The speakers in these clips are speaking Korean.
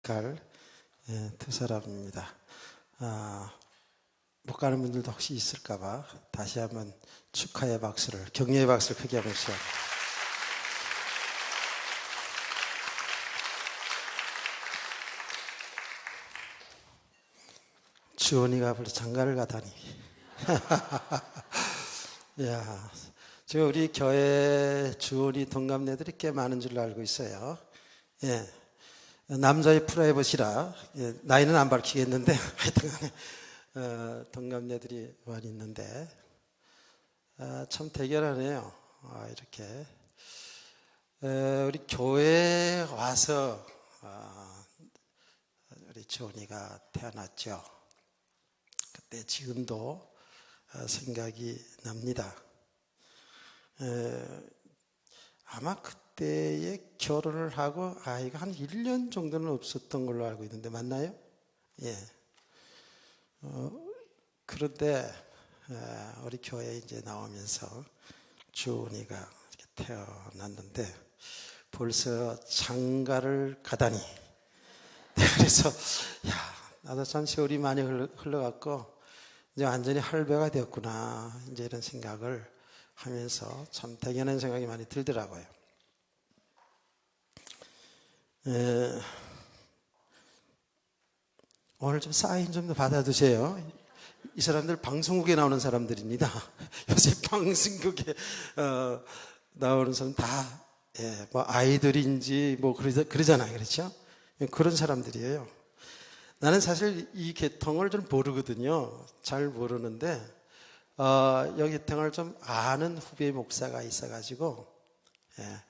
예식할 두 사람입니다. 못 가는 분들도 혹시 있을까봐 다시 한번 축하의 박수를, 격려의 박수를 크게 한번 주세요. 주원이가 벌써 장가를 가다니. 야, 지금 우리 교회 주원이 동갑내들이 꽤 많은 줄로 알고 있어요. 예, 남자의 프라이버시라 나이는 안 밝히겠는데 하여튼 동갑내들이 많이 있는데 참 대견하네요. 이렇게 우리 교회에 와서 우리 주원이가 태어났죠. 그때 지금도 생각이 납니다. 아마 그때에 결혼을 하고 아이가 한 1년 정도는 없었던 걸로 알고 있는데 맞나요? 예. 그런데 우리 교회에 이제 나오면서 주은이가 이렇게 태어났는데 벌써 장가를 가다니. 그래서 나도 참 세월이 많이 흘러갔고 이제 완전히 할배가 되었구나, 이제 이런 생각을 하면서 참 대견한 생각이 많이 들더라고요. 오늘 좀 사인 좀 받아두세요. 이 사람들 방송국에 나오는 사람들입니다. 요새 방송국에 나오는 사람 다 뭐 아이들인지 뭐 그러잖아요, 그렇죠? 그런 사람들이에요. 나는 사실 이 계통을 좀 모르거든요. 잘 모르는데 여기 계통을 좀 아는 후배 목사가 있어가지고 야,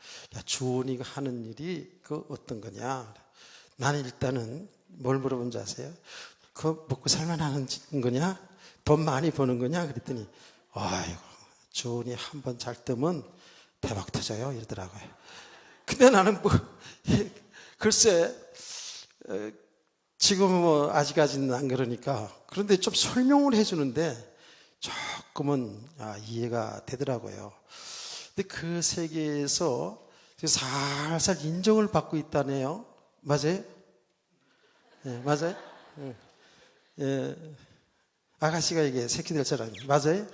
주원이가 하는 일이 그 어떤 거냐. 나는 일단은 뭘 물어본 줄 아세요? 그거 먹고 살만하는 거냐? 돈 많이 버는 거냐? 그랬더니 아이고, 주원이 한번 잘 뜨면 대박 터져요 이러더라고요. 근데 나는 뭐 글쎄 지금은 뭐 아직까지는 안 그러니까, 그런데 좀 설명을 해주는데 조금은 이해가 되더라고요. 근데 그 세계에서 살살 인정을 받고 있다네요. 맞아요? 네, 맞아요? 아가씨가 이게 새끼 될 사람이 맞아요?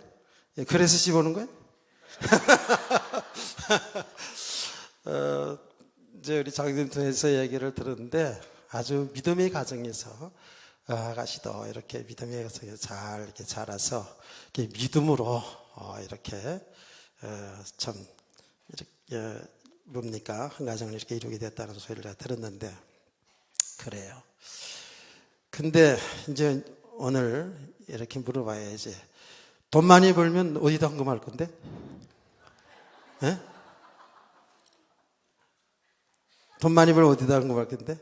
그래서 씹어오는 거예요? 이제 우리 장님 통해서 얘기를 들었는데 아주 믿음의 가정에서 아가씨도 이렇게 믿음의 가정에서 잘 이렇게 자라서 이렇게 믿음으로 이렇게 참 이렇게 뭡니까, 한 가정을 이렇게 이루게 됐다는 소리를 들었는데 그래요. 근데 이제 오늘 이렇게 물어봐야지. 돈 많이 벌면 어디다 헌금할 건데? 예? 돈 많이 벌면 어디다 헌금할 건데?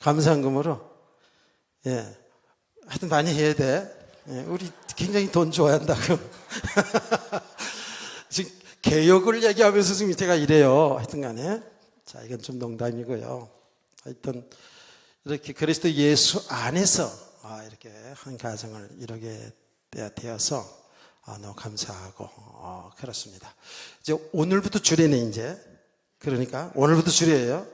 감사헌금으로? 예. 하여튼 많이 해야 돼. 예. 우리 굉장히 돈 좋아한다고. 지금 개혁을 얘기하면서 지금 제가 이래요. 하여튼 간에. 자, 이건 좀 농담이고요. 하여튼, 이렇게 그리스도 예수 안에서 이렇게 한 가정을 이루게 되어서 너무 감사하고, 그렇습니다. 이제 오늘부터 주례네, 이제. 그러니까, 오늘부터 주례예요.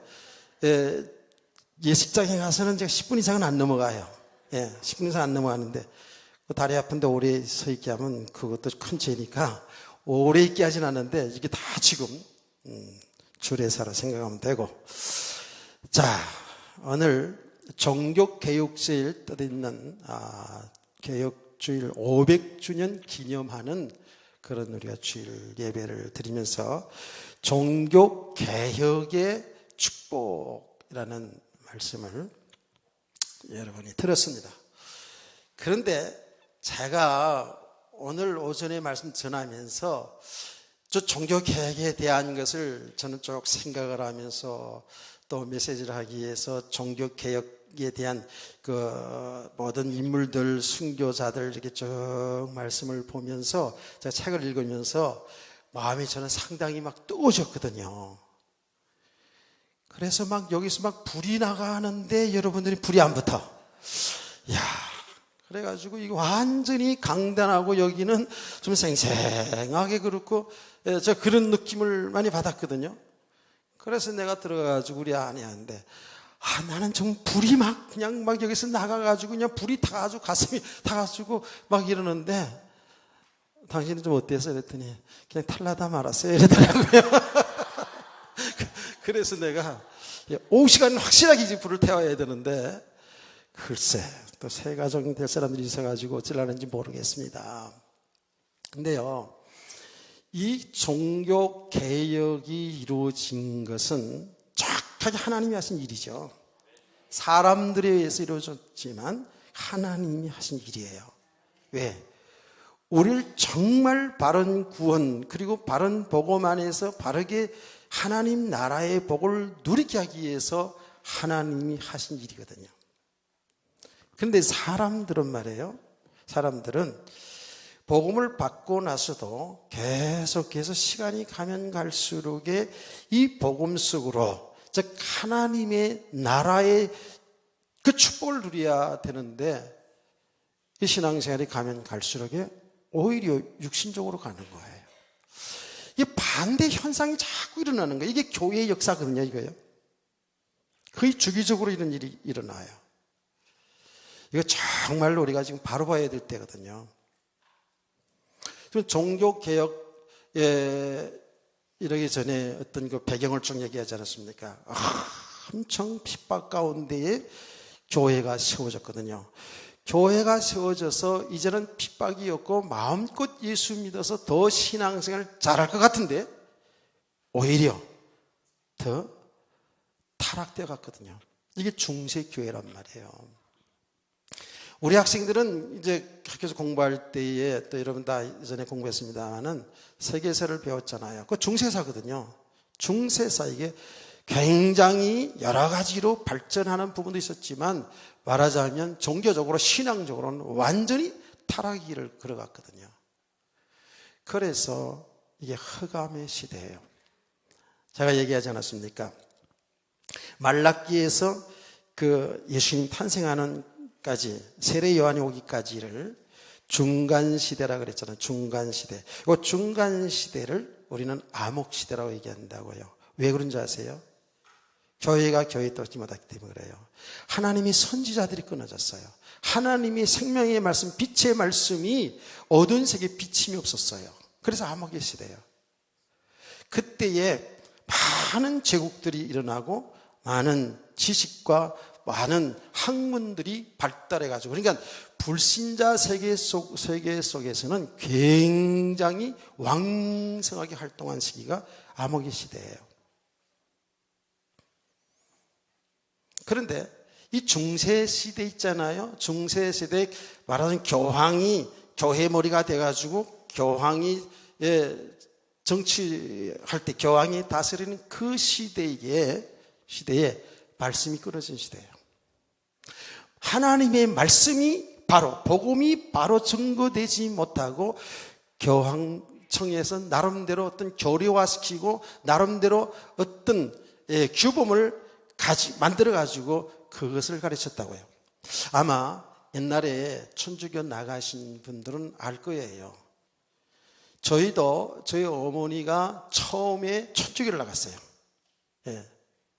예식장에 가서는 제가 10분 이상은 안 넘어가요. 10분 이상 안 넘어가는데, 다리 아픈데 오래 서 있게 하면 그것도 큰 죄니까, 오래 있게 하진 않는데, 이게 다 지금, 주례사로 생각하면 되고. 자, 오늘 종교개혁주일 뜻있는, 개혁주일 500주년 기념하는 그런 우리가 주일 예배를 드리면서 종교개혁의 축복이라는 말씀을 여러분이 들었습니다. 그런데 제가 오늘 오전에 말씀 전하면서 저 종교개혁에 대한 것을 저는 쭉 생각을 하면서 또 메시지를 하기 위해서 종교개혁에 대한 그 모든 인물들, 순교자들 이렇게 쭉 말씀을 보면서 제가 책을 읽으면서 마음이 저는 상당히 막 뜨거워졌거든요. 그래서 막 여기서 막 불이 나가는데 여러분들이 불이 안 붙어. 이야, 그래가지고 이거 완전히 강단하고 여기는 좀 생생하게 그렇고 저 그런 느낌을 많이 받았거든요. 그래서 내가 들어가가지고 우리 아내한테 나는 좀 불이 막 그냥 막 여기서 나가가지고 그냥 불이 타가지고 가슴이 타가지고 막 이러는데 당신은 좀 어땠어? 그랬더니 그냥 탈라다 말았어요 이러더라고요. 그래서 내가 오후 시간은 확실하게 이제 불을 태워야 되는데 글쎄 또 새 가정이 될 사람들이 있어가지고 어쩌려는지 모르겠습니다. 근데요, 이 종교 개혁이 이루어진 것은 정확하게 하나님이 하신 일이죠. 사람들에 의해서 이루어졌지만 하나님이 하신 일이에요. 왜? 우리를 정말 바른 구원 그리고 바른 복음 안에서 바르게 하나님 나라의 복을 누리게 하기 위해서 하나님이 하신 일이거든요. 그런데 사람들은 말이에요. 사람들은 복음을 받고 나서도 계속해서 시간이 가면 갈수록 이 복음 속으로 즉 하나님의 나라의 그 축복을 누려야 되는데 이 신앙생활이 가면 갈수록 오히려 육신적으로 가는 거예요. 이 반대 현상이 자꾸 일어나는 거예요. 이게 교회의 역사거든요, 이거요. 거의 주기적으로 이런 일이 일어나요. 이거 정말로 우리가 지금 바로 봐야 될 때거든요. 종교개혁에 이러기 전에 어떤 그 배경을 좀 얘기하지 않았습니까? 엄청 핍박 가운데에 교회가 세워졌거든요. 교회가 세워져서 이제는 핍박이 없고 마음껏 예수 믿어서 더 신앙생활을 잘할 것 같은데 오히려 더 타락되어 갔거든요. 이게 중세교회란 말이에요. 우리 학생들은 이제 학교에서 공부할 때에 또 여러분 다 이전에 공부했습니다만은 세계사를 배웠잖아요. 그 중세사거든요. 중세사 이게 굉장히 여러 가지로 발전하는 부분도 있었지만 말하자면 종교적으로 신앙적으로는 완전히 타락의 길을 걸어갔거든요. 그래서 이게 흑암의 시대예요. 제가 얘기하지 않았습니까? 말라기에서 그 예수님 탄생하는 까지 세례 요한이 오기까지를 중간 시대라 그랬잖아요. 중간 시대. 이 중간 시대를 우리는 암흑 시대라고 얘기한다고요. 왜 그런지 아세요? 교회가 교회에 떨어지지 못하기 때문에 그래요. 하나님이 선지자들이 끊어졌어요. 하나님이 생명의 말씀, 빛의 말씀이 어두운 세계에 비침이 없었어요. 그래서 암흑의 시대예요. 그때에 많은 제국들이 일어나고 많은 지식과 많은 학문들이 발달해가지고 그러니까 불신자 세계 속에서는 굉장히 왕성하게 활동한 시기가 암흑의 시대예요. 그런데 이 중세 시대 있잖아요. 중세 시대 말하자면 교황이 교회 머리가 돼가지고 교황이 정치할 때 교황이 다스리는 그 시대에 말씀이 끊어진 시대예요. 하나님의 말씀이 바로 복음이 바로 증거되지 못하고 교황청에서 나름대로 어떤 교리화시키고 나름대로 어떤 규범을 만들어 가지고 그것을 가르쳤다고요. 아마 옛날에 천주교 나가신 분들은 알 거예요. 저희 어머니가 처음에 천주교를 나갔어요.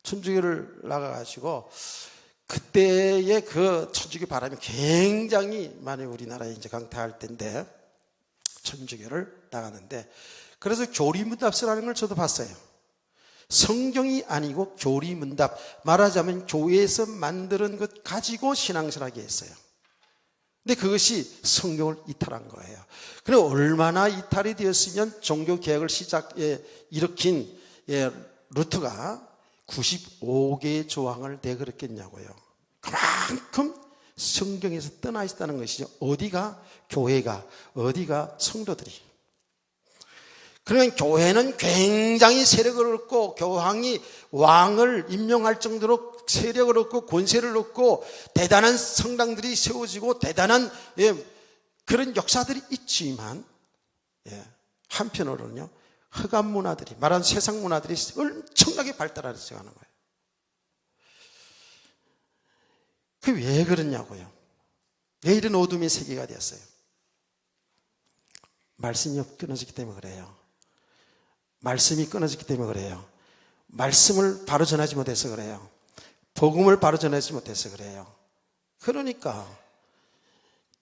천주교를 나가가지고 그때의 그 천주교 바람이 굉장히 많이 우리나라에 이제 강타할 때인데 천주교를 나가는데 그래서 교리문답서라는 걸 저도 봤어요. 성경이 아니고 교리문답, 말하자면 교회에서 만드는 것 가지고 신앙생활하게 했어요. 근데 그것이 성경을 이탈한 거예요. 그래 얼마나 이탈이 되었으면 종교개혁을 일으킨 루터가 95개의 조항을 내걸었겠냐고요. 그만큼 성경에서 떠나 있다는 것이죠. 어디가 교회가, 어디가 성도들이. 그러면 교회는 굉장히 세력을 얻고 교황이 왕을 임명할 정도로 세력을 얻고 권세를 얻고 대단한 성당들이 세워지고 대단한 그런 역사들이 있지만 한편으로는요. 흑암 문화들이 말하는 세상 문화들이 엄청나게 발달하지 않은 거예요. 그게 왜 그러냐고요. 왜 이런 어둠의 세계가 되었어요? 말씀이 끊어졌기 때문에 그래요. 말씀이 끊어졌기 때문에 그래요. 말씀을 바로 전하지 못해서 그래요. 복음을 바로 전하지 못해서 그래요. 그러니까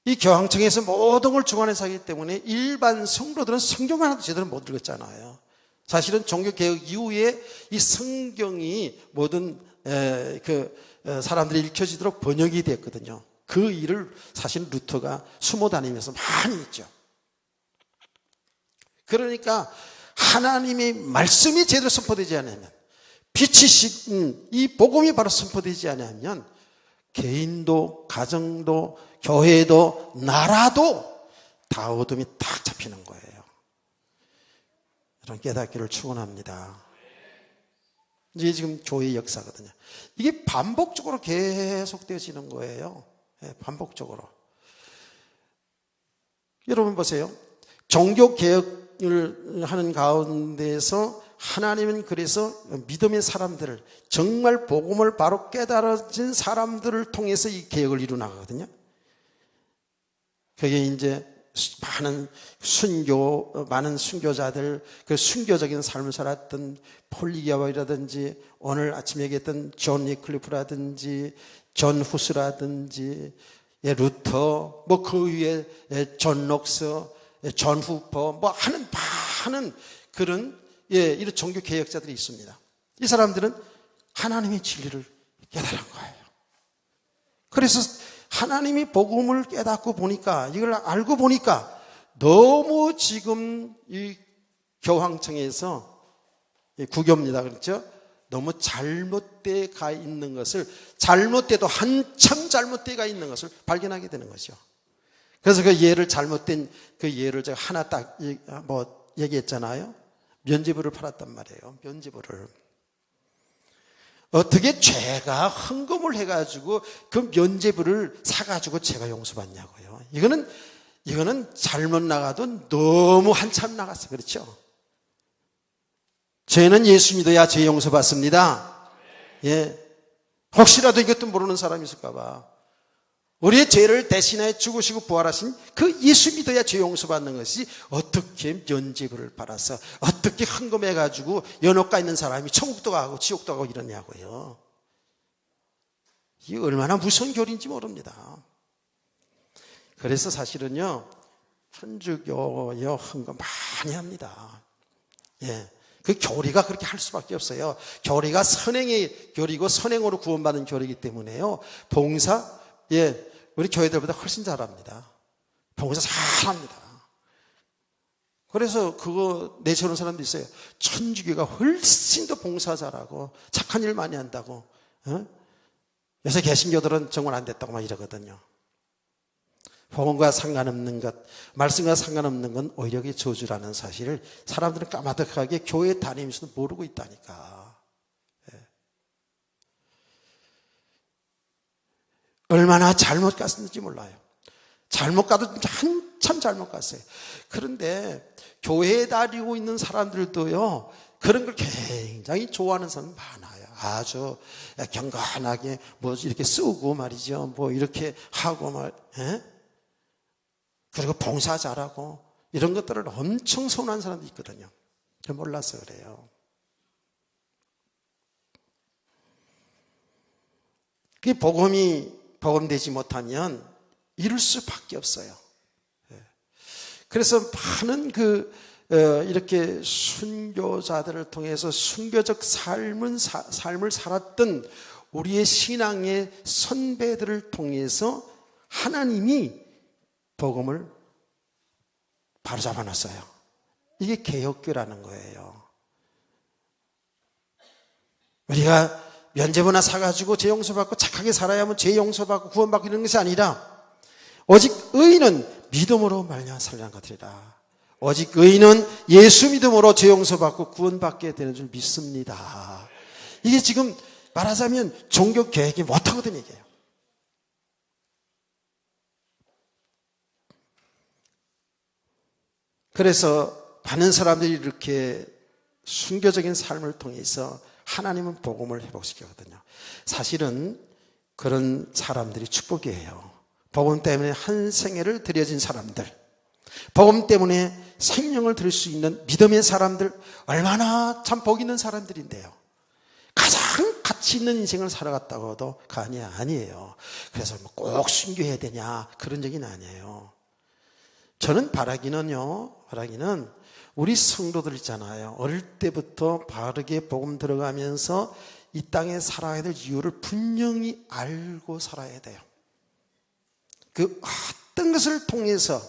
이 교황청에서 모든 걸 주관해서 하기 때문에 일반 성도들은 성경 하나도 제대로 못 읽었잖아요. 사실은 종교개혁 이후에 이 성경이 모든 사람들이 읽혀지도록 번역이 됐거든요. 그 일을 사실 루터가 숨어 다니면서 많이 했죠. 그러니까 하나님의 말씀이 제대로 선포되지 않으면, 빛이신 이 복음이 바로 선포되지 않으면 개인도 가정도 교회도 나라도 다 어둠이 딱 잡히는 거예요. 이런 깨닫기를 축원합니다. 이게 지금 교회의 역사거든요. 이게 반복적으로 계속되어지는 거예요. 반복적으로. 여러분 보세요. 종교개혁을 하는 가운데서 하나님은 그래서 믿음의 사람들을, 정말 복음을 바로 깨달아진 사람들을 통해서 이 개혁을 이루어 나가거든요. 그게 이제 많은 순교자들, 그 순교적인 삶을 살았던 폴리기아와이라든지, 오늘 아침에 얘기했던 존 위클리프라든지, 존 후스라든지, 루터, 뭐 그 위에 존 녹스, 존 후퍼, 뭐 하는 많은 그런 이런 종교 개혁자들이 있습니다. 이 사람들은 하나님의 진리를 깨달은 거예요. 그래서 하나님이 복음을 깨닫고 보니까, 이걸 알고 보니까 너무 지금 이 교황청에서, 국교입니다. 그렇죠? 너무 잘못되어 가 있는 것을, 잘못돼도 한참 잘못되어 가 있는 것을 발견하게 되는 거죠. 그래서 그 예를, 잘못된 그 예를 제가 하나 딱 얘기했잖아요. 면죄부를 팔았단 말이에요. 면죄부를. 어떻게 죄가 헌금을 해가지고 그 면죄부를 사가지고 죄가 용서받냐고요. 이거는 잘못 나가도 너무 한참 나갔어. 그렇죠? 죄는 예수 믿어야 죄 용서받습니다. 예. 혹시라도 이것도 모르는 사람이 있을까봐. 우리의 죄를 대신하여 죽으시고 부활하신 그 예수 믿어야 죄 용서받는 것이, 어떻게 면죄부를 받아서 어떻게 헌금해가지고 연옥가 있는 사람이 천국도 가고 지옥도 가고 이러냐고요. 이게 얼마나 무서운 교리인지 모릅니다. 그래서 사실은요, 천주교요 헌금 많이 합니다. 예. 그 교리가 그렇게 할 수밖에 없어요. 교리가 선행의 교리고 선행으로 구원받은 교리이기 때문에요. 봉사, 우리 교회들보다 훨씬 잘합니다. 봉사 잘합니다. 그래서 그거 내세우는 사람도 있어요. 천주교가 훨씬 더 봉사 잘하고 착한 일 많이 한다고. 요새 개신교들은 정말 안 됐다고 막 이러거든요. 복음과 상관없는 것, 말씀과 상관없는 건 오히려 저주라는 사실을 사람들은 까마득하게 교회 다니면서도 모르고 있다니까. 얼마나 잘못 갔는지 몰라요. 잘못 가도 한참 잘못 갔어요. 그런데 교회에 다니고 있는 사람들도요, 그런 걸 굉장히 좋아하는 사람 많아요. 아주 경건하게 뭐 이렇게 쓰고 말이죠. 뭐 이렇게 하고 그리고 봉사 잘하고 이런 것들을 엄청 선호하는 사람도 있거든요. 몰라서 그래요. 그 복음되지 못하면 이룰 수밖에 없어요. 그래서 많은 이렇게 순교자들을 통해서 순교적 삶을 살았던 우리의 신앙의 선배들을 통해서 하나님이 복음을 바로잡아 놨어요. 이게 개혁교라는 거예요. 우리가 면죄부나 사가지고 죄 용서받고 착하게 살아야만 죄 용서받고 구원받고 이런 것이 아니라, 오직 의인은 믿음으로 말미암아 살리는 것들이라. 오직 의인은 예수 믿음으로 죄 용서받고 구원받게 되는 줄 믿습니다. 이게 지금 말하자면 종교 개혁이 못하거든 이게요. 그래서 많은 사람들이 이렇게 순교적인 삶을 통해서 하나님은 복음을 회복시키거든요. 사실은 그런 사람들이 축복이에요. 복음 때문에 한 생애를 드려진 사람들, 복음 때문에 생명을 드릴 수 있는 믿음의 사람들, 얼마나 참 복 있는 사람들인데요. 가치 있는 인생을 살아갔다고 해도 간이 아니에요. 그래서 꼭 순교해야 되냐 그런 얘기는 아니에요. 저는 바라기는 우리 성도들 있잖아요. 어릴 때부터 바르게 복음 들어가면서 이 땅에 살아야 될 이유를 분명히 알고 살아야 돼요. 그 어떤 것을 통해서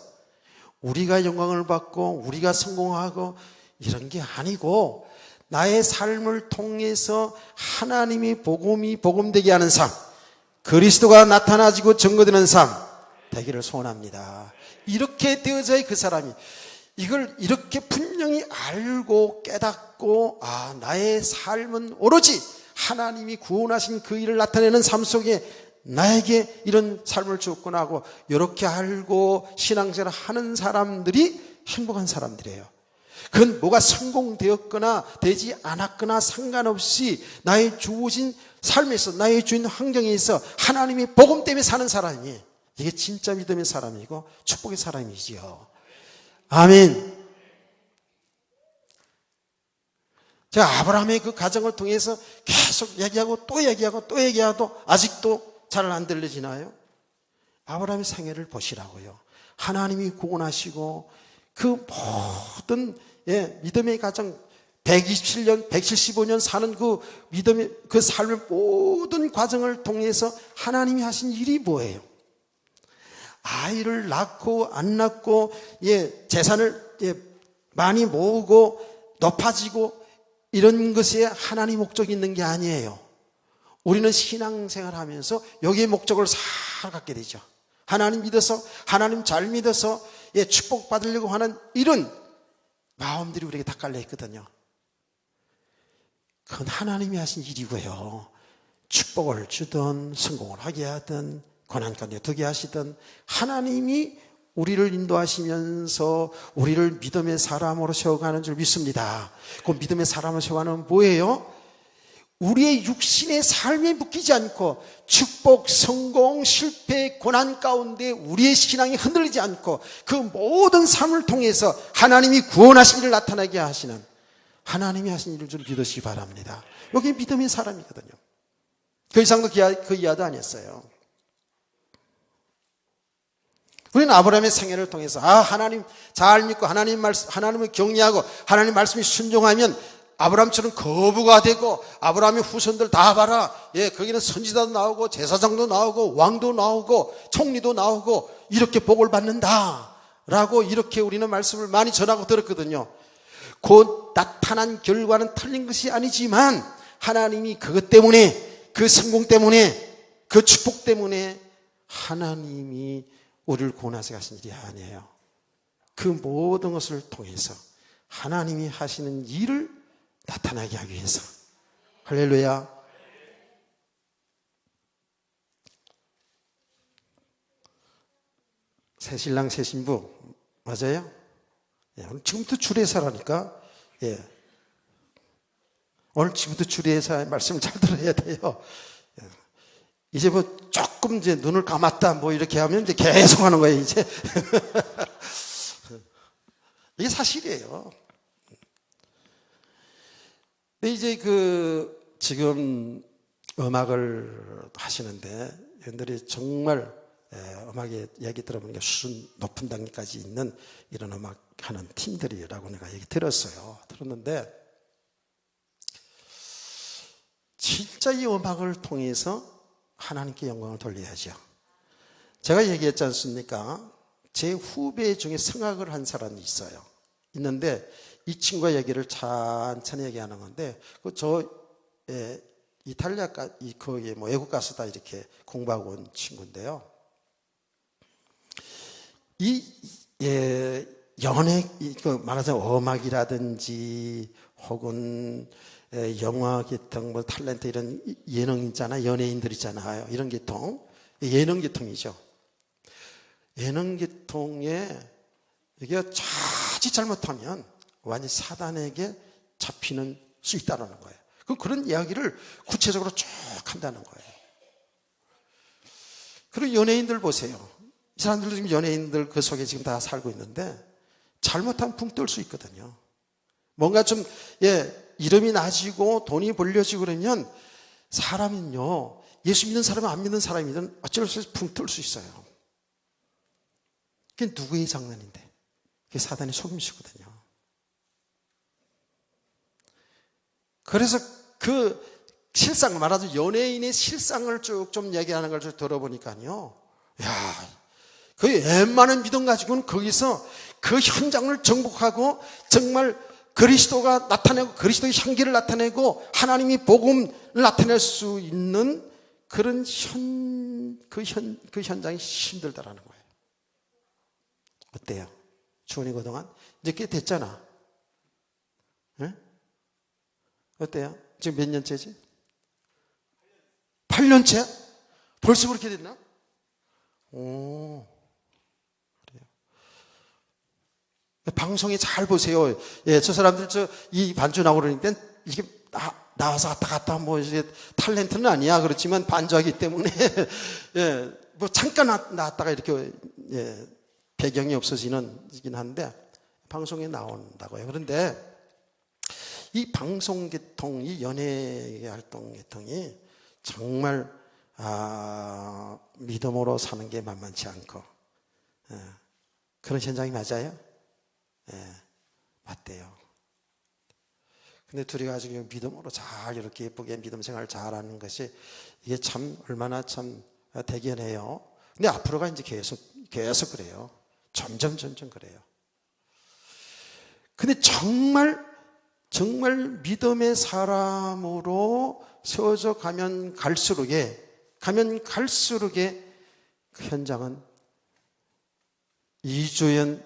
우리가 영광을 받고 우리가 성공하고 이런 게 아니고 나의 삶을 통해서 하나님의 복음이 복음되게 하는 삶, 그리스도가 나타나지고 증거되는 삶 되기를 소원합니다. 이렇게 되어져야 그 사람이 이걸 이렇게 분명히 알고 깨닫고 나의 삶은 오로지 하나님이 구원하신 그 일을 나타내는 삶 속에 나에게 이런 삶을 주었구나 하고 이렇게 알고 신앙생활을 하는 사람들이 행복한 사람들이에요. 그건 뭐가 성공되었거나 되지 않았거나 상관없이 나의 주어진 삶에서 나의 주인 환경에 있어 하나님이 복음 때문에 사는 사람이 이게 진짜 믿음의 사람이고 축복의 사람이지요. 아멘. 제가 아브라함의 그 가정을 통해서 계속 얘기하고 또 얘기하고 또 얘기하도 아직도 잘 안 들려지나요? 아브라함의 생애를 보시라고요. 하나님이 구원하시고 그 모든 믿음의 가정 127년, 175년 사는 그 믿음의 그 삶의 모든 과정을 통해서 하나님이 하신 일이 뭐예요? 아이를 낳고 안 낳고 재산을 많이 모으고 높아지고 이런 것에 하나님 목적이 있는 게 아니에요. 우리는 신앙생활 하면서 여기에 목적을 살아가게 되죠. 하나님 믿어서 하나님 잘 믿어서 축복받으려고 하는 이런 마음들이 우리에게 다 깔려있거든요. 그건 하나님이 하신 일이고요. 축복을 주든 성공을 하게 하든 고난 가운데 두게 하시든 하나님이 우리를 인도하시면서 우리를 믿음의 사람으로 세워가는 줄 믿습니다. 그 믿음의 사람으로 세워가는 뭐예요? 우리의 육신의 삶에 묶이지 않고 축복, 성공, 실패, 고난 가운데 우리의 신앙이 흔들리지 않고 그 모든 삶을 통해서 하나님이 구원하신 일을 나타나게 하시는 하나님이 하신 일을 좀 믿으시기 바랍니다. 여기 믿음의 사람이거든요. 그 이상도 그 이하도 아니었어요. 우리는 아브라함의 생애를 통해서 하나님 잘 믿고 하나님을 경외하고 하나님 말씀이 순종하면 아브라함처럼 거부가 되고 아브라함의 후손들 다 봐라. 거기는 선지자도 나오고 제사장도 나오고 왕도 나오고 총리도 나오고 이렇게 복을 받는다 라고 이렇게 우리는 말씀을 많이 전하고 들었거든요. 곧 나타난 결과는 틀린 것이 아니지만 하나님이 그것 때문에 그 성공 때문에 그 축복 때문에 하나님이 우리를 구원하셔 가신 일이 아니에요. 그 모든 것을 통해서 하나님이 하시는 일을 나타나게 하기 위해서. 할렐루야. 새신랑 새신부 맞아요? 오늘 지금부터 주례사라니까. 오늘 지금부터 주례사 말씀을 잘 들어야 돼요. 이제 뭐 조금 이제 눈을 감았다 뭐 이렇게 하면 이제 계속 하는 거예요 이제. 이게 사실이에요. 이제 지금 음악을 하시는데 여러분들이 정말 음악의 얘기 들어보니까 수준 높은 단계까지 있는 이런 음악 하는 팀들이라고 내가 얘기 들었어요. 들었는데 진짜 이 음악을 통해서 하나님께 영광을 돌려야죠. 제가 얘기했지 않습니까? 제 후배 중에 성악을 한 사람이 있어요. 있는데 이 친구의 얘기를 천천히 얘기하는 건데 이탈리아 거기 외국 가서다 이렇게 공부하고 온 친구인데요. 말하자면 음악이라든지 혹은 영화 계통, 탤런트 이런 예능 있잖아요. 연예인들 있잖아요. 이런 계통. 예능 계통이죠. 예능 계통에 이게 자칫 잘못하면 완전히 사단에게 잡히는 수 있다는 거예요. 그런 이야기를 구체적으로 쭉 한다는 거예요. 그리고 연예인들 보세요. 이 사람들도 지금 연예인들 그 속에 지금 다 살고 있는데 잘못하면 붕 뜰 수 있거든요. 뭔가 좀 이름이 나지고 돈이 벌려지고 그러면 사람은요, 예수 믿는 사람은 안 믿는 사람이든 어쩔 수 없이 붕 뜰 수 있어요. 그게 누구의 장난인데? 그게 사단의 속임수거든요. 그래서 그 실상, 말하자면 연예인의 실상을 쭉 좀 얘기하는 걸 좀 들어보니까요, 야, 그 웬만한 믿음 가지고는 거기서 그 현장을 정복하고 정말 그리스도가 나타내고 그리스도의 향기를 나타내고 하나님이 복음을 나타낼 수 있는 그런 그 현장이 힘들다라는 거예요. 어때요? 주원이 그동안 이제 꽤 됐잖아. 네? 어때요? 지금 몇 년째지? 8년째? 벌써 그렇게 됐나? 오, 그래요. 방송에 잘 보세요. 예, 저 사람들 이 반주 나오고 그러니까 이게 나와서 왔다 갔다 뭐 이제 탤런트는 아니야. 그렇지만 반주하기 때문에 예, 뭐 잠깐 나왔다가 이렇게 예, 배경이 없어지긴 한데 방송에 나온다고요. 그런데 이 방송 계통, 이 연예 활동 계통이 정말 믿음으로 사는 게 만만치 않고 그런 현장이 맞아요? 맞대요. 근데 둘이 가지고 믿음으로 잘 이렇게 예쁘게 믿음 생활 잘하는 것이 이게 참 얼마나 참 대견해요. 근데 앞으로가 이제 계속 그래요. 점점 그래요. 근데 정말 믿음의 사람으로 세워져 가면 갈수록에 그 현장은 이주연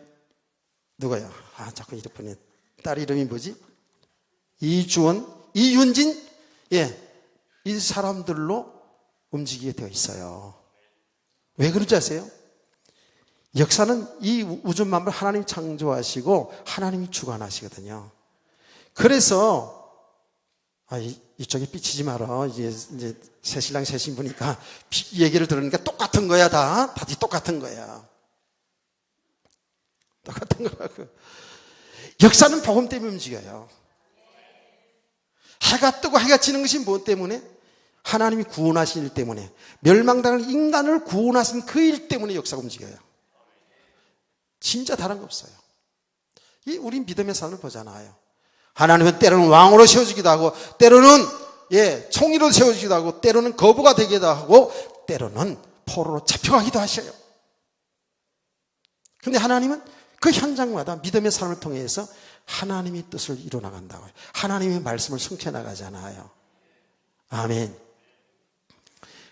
누가요? 자꾸 이름이 딸 이름이 뭐지? 이주원, 이윤진, 이 사람들로 움직이게 되어 있어요. 왜 그런지 아세요? 역사는 이 우주 만물 하나님이 창조하시고 하나님이 주관하시거든요. 그래서 이쪽에 삐치지 마라. 이제 새 신랑 새 신부니까 얘기를 들으니까 똑같은 거야. 다 똑같은 거야. 똑같은 거라고. 역사는 복음 때문에 움직여요. 해가 뜨고 해가 지는 것이 무엇 때문에? 하나님이 구원하신 일 때문에, 멸망당할 인간을 구원하신 그 일 때문에 역사가 움직여요. 진짜 다른 거 없어요. 우리 믿음의 삶을 보잖아요. 하나님은 때로는 왕으로 세워주기도 하고, 때로는 총리로 세워주기도 하고, 때로는 거부가 되기도 하고, 때로는 포로로 잡혀가기도 하셔요. 근데 하나님은 그 현장마다 믿음의 삶을 통해서 하나님의 뜻을 이루어나간다고요. 하나님의 말씀을 성취해나가잖아요. 아멘.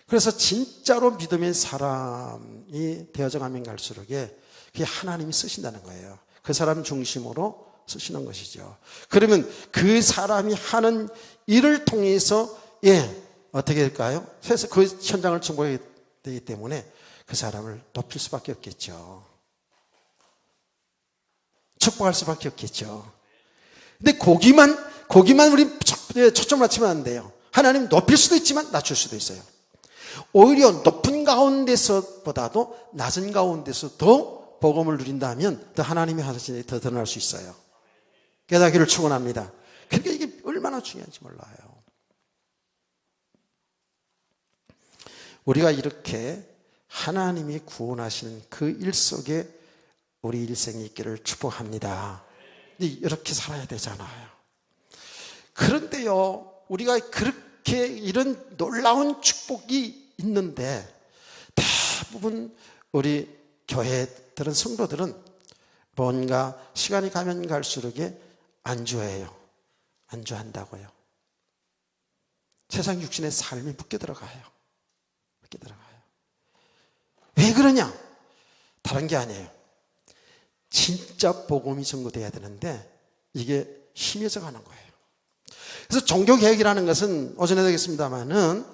그래서 진짜로 믿음의 사람이 되어져 가면 갈수록에 그게 하나님이 쓰신다는 거예요. 그 사람 중심으로 쓰시는 것이죠. 그러면 그 사람이 하는 일을 통해서 어떻게 될까요? 그래서 그 현장을 정복하게 되기 때문에 그 사람을 높일 수밖에 없겠죠. 축복할 수밖에 없겠죠. 근데 거기만 우리 초점 맞추면 안 돼요. 하나님 높일 수도 있지만 낮출 수도 있어요. 오히려 높은 가운데서보다도 낮은 가운데서 더 복음을 누린다면 더 하나님의 하시는 일이 더 드러날 수 있어요. 깨닫기를 축원합니다. 그러니까 이게 얼마나 중요한지 몰라요. 우리가 이렇게 하나님이 구원하시는 그 일 속에 우리 일생이 있기를 축복합니다. 이렇게 살아야 되잖아요. 그런데요, 우리가 그렇게 이런 놀라운 축복이 있는데 대부분 우리 교회들은, 성도들은 뭔가 시간이 가면 갈수록에 안주해요. 안주한다고요. 세상 육신의 삶이 묶여 들어가요. 왜 그러냐? 다른 게 아니에요. 진짜 복음이 전거돼야 되는데 이게 희미해져 가는 거예요. 그래서 종교개혁이라는 것은 오전에도 얘기했습니다마는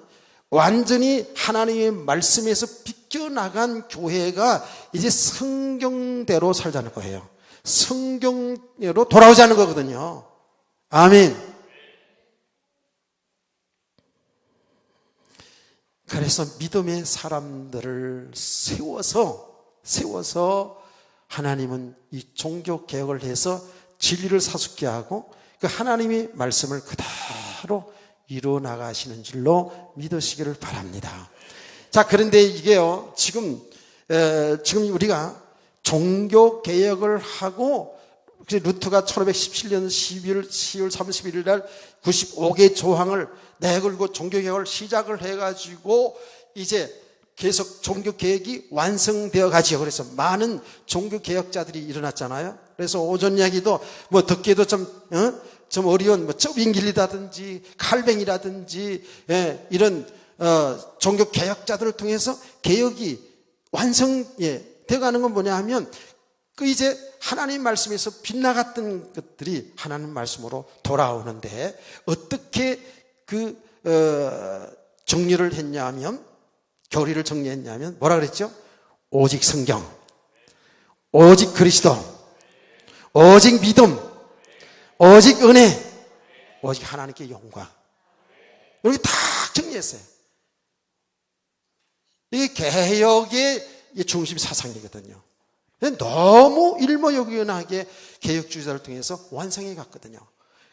완전히 하나님의 말씀에서 비껴나간 교회가 이제 성경대로 살자는 거예요. 성경대로 돌아오자는 거거든요. 아멘. 그래서 믿음의 사람들을 세워서 하나님은 이 종교개혁을 해서 진리를 사숙케 하고 그 하나님의 말씀을 그대로 이루어 나가시는 줄로 믿으시기를 바랍니다. 자, 그런데 이게요, 지금 우리가 종교 개혁을 하고, 루터가 1517년 10월 31일 날 95개 조항을 내걸고 종교 개혁을 시작을 해가지고 이제 계속 종교 개혁이 완성되어 가지요. 그래서 많은 종교 개혁자들이 일어났잖아요. 그래서 오전 이야기도 뭐 듣기도 좀 어려운 뭐 쩌빙길이라든지 칼뱅이라든지 이런 종교 개혁자들을 통해서 개혁이 되어 가는 건 뭐냐 하면 그 이제 하나님 말씀에서 빗나갔던 것들이 하나님 말씀으로 돌아오는데 어떻게 정리를 했냐면 교리를 정리했냐면 뭐라 그랬죠? 오직 성경, 오직 그리스도, 오직 믿음, 오직 은혜, 오직 하나님께 영광. 이렇게 다 정리했어요. 이게 개혁의 중심 사상이거든요. 너무 일모욕연하게 개혁주의자를 통해서 완성해 갔거든요.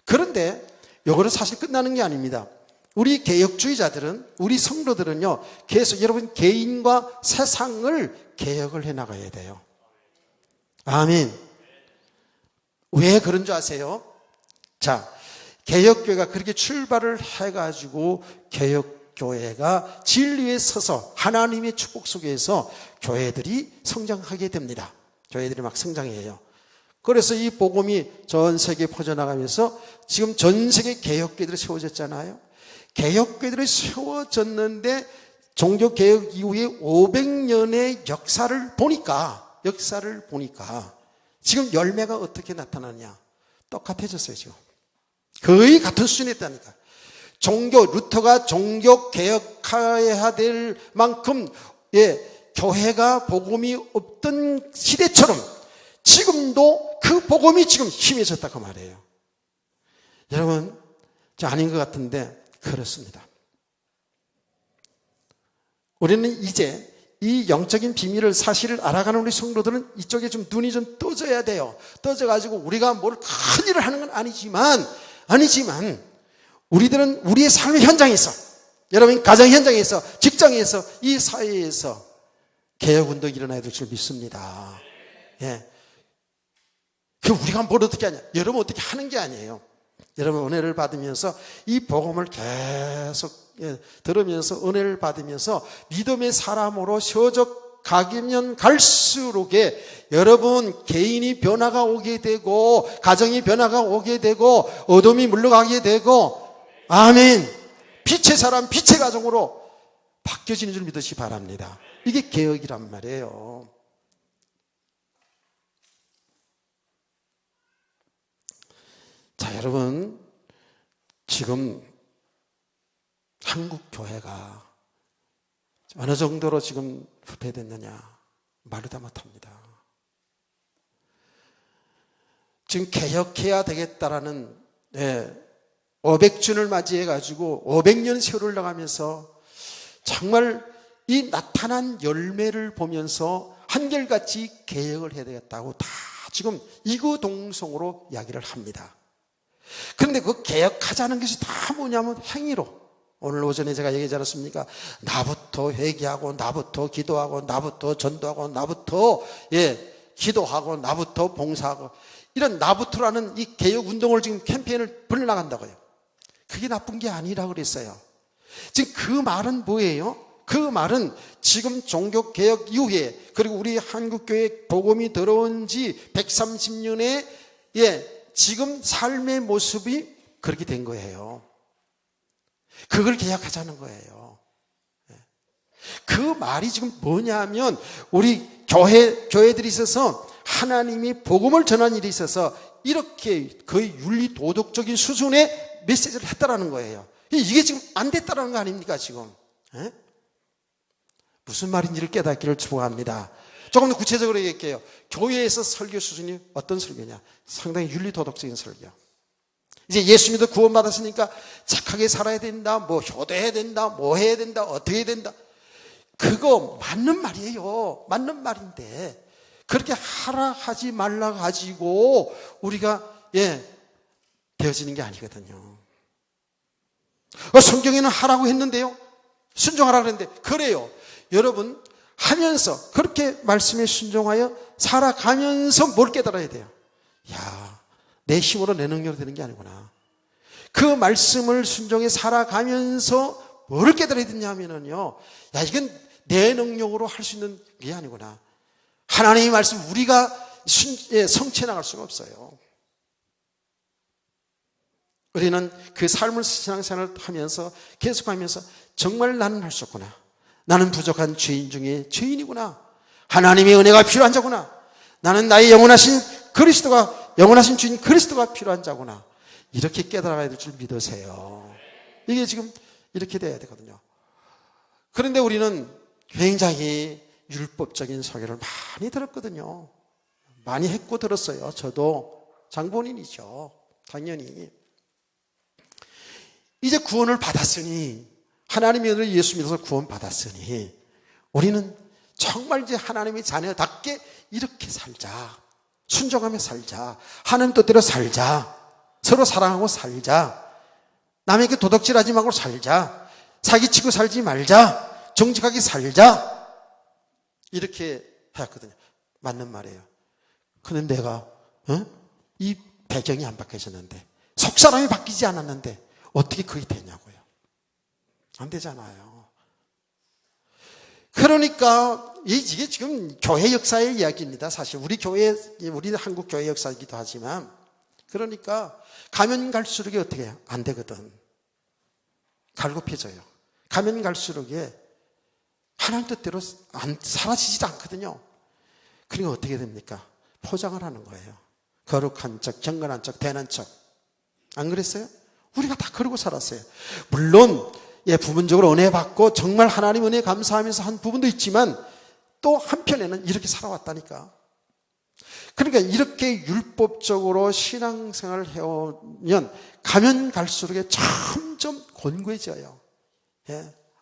그런데 이거는 사실 끝나는 게 아닙니다. 우리 개혁주의자들은, 우리 성도들은요, 계속 여러분 개인과 세상을 개혁을 해 나가야 돼요. 아멘. 왜 그런 줄 아세요? 자, 개혁교회가 그렇게 출발을 해가지고 개혁교회가 진리에 서서 하나님의 축복 속에서 교회들이 성장하게 됩니다. 교회들이 막 성장해요. 그래서 이 복음이 전 세계에 퍼져나가면서 지금 전 세계 개혁교회들이 세워졌잖아요. 개혁교회들이 세워졌는데 종교개혁 이후에 500년의 역사를 보니까 지금 열매가 어떻게 나타나냐? 똑같아졌어요, 지금. 거의 같은 수준에 있다니까. 루터가 종교 개혁해야 될 만큼, 교회가 복음이 없던 시대처럼 지금도 그 복음이 지금 힘해졌다고 말해요. 여러분, 저 아닌 것 같은데, 그렇습니다. 우리는 이제 이 영적인 비밀을, 사실을 알아가는 우리 성도들은 이쪽에 좀 눈이 좀 떠져야 돼요. 떠져가지고 우리가 뭘 큰 일을 하는 건 아니지만, 우리들은 우리의 삶의 현장에서, 여러분 가정 현장에서, 직장에서, 이 사회에서 개혁운동이 일어나야 될 줄 믿습니다. 그 우리가 뭘 어떻게 하냐? 여러분 어떻게 하는 게 아니에요. 여러분 은혜를 받으면서 이 복음을 계속 들으면서 은혜를 받으면서 믿음의 사람으로 세워져 가면 갈수록 여러분 개인이 변화가 오게 되고 가정이 변화가 오게 되고 어둠이 물러가게 되고 아멘. 빛의 사람, 빛의 가정으로 바뀌어지는 줄 믿으시기 바랍니다. 이게 개혁이란 말이에요. 자, 여러분, 지금 한국 교회가 어느 정도로 지금 후퇴됐느냐 말도 다 못합니다. 지금 개혁해야 되겠다라는 500주년을 맞이해 가지고 500년 세월을 나가면서 정말 이 나타난 열매를 보면서 한결같이 개혁을 해야 되겠다고 다 지금 이구동성으로 이야기를 합니다. 그런데 그 개혁하자는 것이 다 뭐냐면 행위로, 오늘 오전에 제가 얘기하지 않았습니까? 나부터 회개하고, 나부터 기도하고, 나부터 전도하고, 나부터 기도하고, 나부터 봉사하고, 이런 나부터라는 이 개혁운동을 지금 캠페인을 벌려나간다고요. 그게 나쁜 게 아니라고 그랬어요. 지금 그 말은 뭐예요? 그 말은 지금 종교개혁 이후에, 그리고 우리 한국교회 복음이 들어온 지 130년에 지금 삶의 모습이 그렇게 된 거예요. 그걸 개혁하자는 거예요. 그 말이 지금 뭐냐면 우리 교회들이 있어서 하나님이 복음을 전하는 일이 있어서 이렇게 거의 윤리 도덕적인 수준의 메시지를 했다라는 거예요. 이게 지금 안 됐다라는 거 아닙니까 지금? 무슨 말인지를 깨닫기를 축복합니다. 조금 더 구체적으로 얘기할게요. 교회에서 설교 수준이 어떤 설교냐? 상당히 윤리 도덕적인 설교. 이제 예수 믿어 구원받았으니까 착하게 살아야 된다, 뭐 효도해야 된다, 뭐 해야 된다, 어떻게 해야 된다. 그거 맞는 말이에요. 맞는 말인데 그렇게 하라 하지 말라 가지고 우리가 되어지는 게 아니거든요. 성경에는 하라고 했는데요. 순종하라고 했는데. 그래요. 여러분, 하면서 그렇게 말씀에 순종하여 살아가면서 뭘 깨달아야 돼요. 야, 내 힘으로 내 능력으로 되는 게 아니구나. 그 말씀을 순종해 살아가면서 뭐를 깨달아야 되냐 하면요, 야, 이건 내 능력으로 할 수 있는 게 아니구나. 하나님의 말씀 우리가 성취해 나갈 수가 없어요. 우리는 그 삶을 신앙생활을 하면서 계속하면서 정말 나는 할 수 없구나. 나는 부족한 죄인 중에 죄인이구나. 하나님의 은혜가 필요한 자구나. 나는 나의 영원하신 주인 그리스도가 필요한 자구나. 이렇게 깨달아야 될 줄 믿으세요. 이게 지금 이렇게 돼야 되거든요. 그런데 우리는 굉장히 율법적인 설교를 많이 들었거든요. 많이 했고 들었어요. 저도 장본인이죠. 당연히. 이제 구원을 받았으니, 하나님의 은혜를 예수 믿어서 구원 받았으니 우리는 정말 이제 하나님의 자녀답게 이렇게 살자. 순종하며 살자. 하나님 뜻대로 살자. 서로 사랑하고 살자. 남에게 도둑질하지 말고 살자. 사기치고 살지 말자. 정직하게 살자. 이렇게 하였거든요. 맞는 말이에요. 그런데 내가 이 배경이 안 바뀌어졌는데, 속사람이 바뀌지 않았는데 어떻게 그게 되냐고요. 안 되잖아요. 그러니까 이게 지금 교회 역사의 이야기입니다. 사실 우리 한국 교회 역사이기도 하지만, 그러니까 가면 갈수록 어떻게 해요? 안 되거든. 갈급해져요. 가면 갈수록 하나님 뜻대로 사라지지 않거든요. 그러니까 어떻게 됩니까? 포장을 하는 거예요. 거룩한 척, 경건한 척, 대는 척. 안 그랬어요? 우리가 다 그러고 살았어요. 물론 부분적으로 은혜 받고 정말 하나님 은혜 감사하면서 한 부분도 있지만, 또 한편에는 이렇게 살아왔다니까. 그러니까 이렇게 율법적으로 신앙생활을 해오면 가면 갈수록 점점 곤고해져요.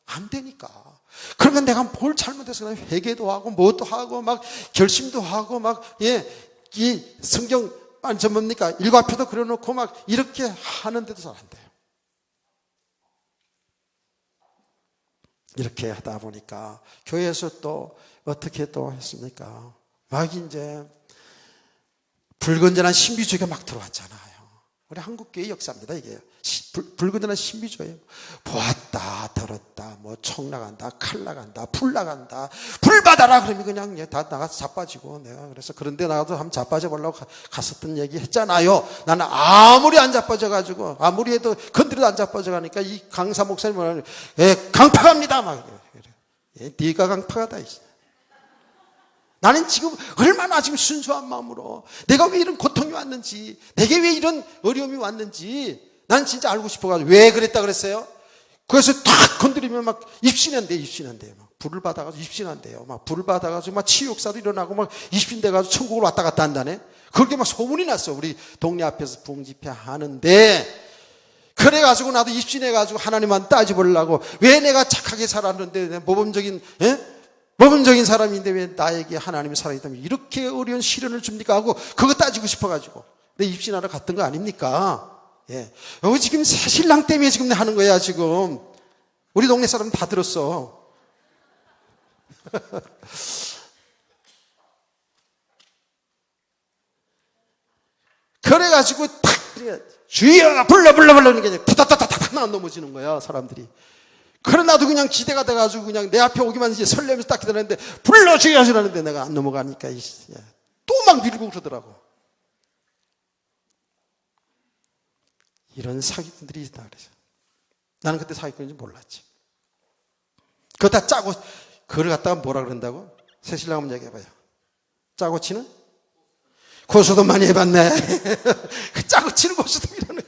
안 되니까. 그러니까 내가 뭘 잘못해서 회개도 하고 뭐도 하고 막 결심도 하고 이 성경 뭡니까? 일과표도 그려놓고 막 이렇게 하는데도 잘 안 돼요. 이렇게 하다 보니까 교회에서 또 어떻게 또 했습니까? 막 이제 불건전한 신비주의가 막 들어왔잖아요. 우리 한국교회 역사입니다, 이게. 불건전한 신비주의예요. 보았다, 들었다, 총 나간다, 칼 나간다, 불 나간다, 불 받아라! 그러면 그냥 다 나가서 자빠지고, 내가 그래서 그런데 나가도 한번 자빠져 보려고 갔었던 얘기 했잖아요. 나는 아무리 안 자빠져가지고, 아무리 해도 건드려도 안 자빠져가니까 이 강사 목사님은, 강파갑니다! 막 그래. 네가 강파가다, 나는 지금 얼마나 지금 순수한 마음으로 내가 왜 이런 고통이 왔는지, 내게 왜 이런 어려움이 왔는지 난 진짜 알고 싶어가지고. 왜 그랬다 그랬어요? 그래서 탁 건드리면 막 입신한대요. 막 불을 받아가지고 입신한대요. 막 불을 받아가지고 막 치욕사도 일어나고 막 입신돼가지고 천국을 왔다 갔다 한다네. 그렇게 막 소문이 났어. 우리 동네 앞에서 부흥집회 하는데. 그래가지고 나도 입신해가지고 하나님한테 따져보려고, 왜 내가 착하게 살았는데 모범적인 사람인데 왜 나에게 하나님이 살아있다면 이렇게 어려운 시련을 줍니까 하고 그거 따지고 싶어가지고 내 입신하러 갔던 거 아닙니까? 여기 지금 새 신랑 때문에 지금 하는 거야, 지금. 우리 동네 사람 다 들었어. 그래가지고 탁 주여 불러 그러니까 타타타타타 넘어지는 거야, 사람들이. 그래 나도 그냥 기대가 돼가지고 그냥 내 앞에 오기만 이제 설레면서 딱 기다렸는데 불러 주여 하시라는데 내가 안 넘어가니까 또 막 밀고 그러더라고. 이런 사기꾼들이 있다 그래서 나는 그때 사기꾼인지 몰랐지. 그거 다 짜고 그걸 갖다가 뭐라 그런다고? 새신랑 한번 얘기해봐요. 짜고 치는? 고소도 많이 해봤네. 그 짜고 치는 고소도 이러는.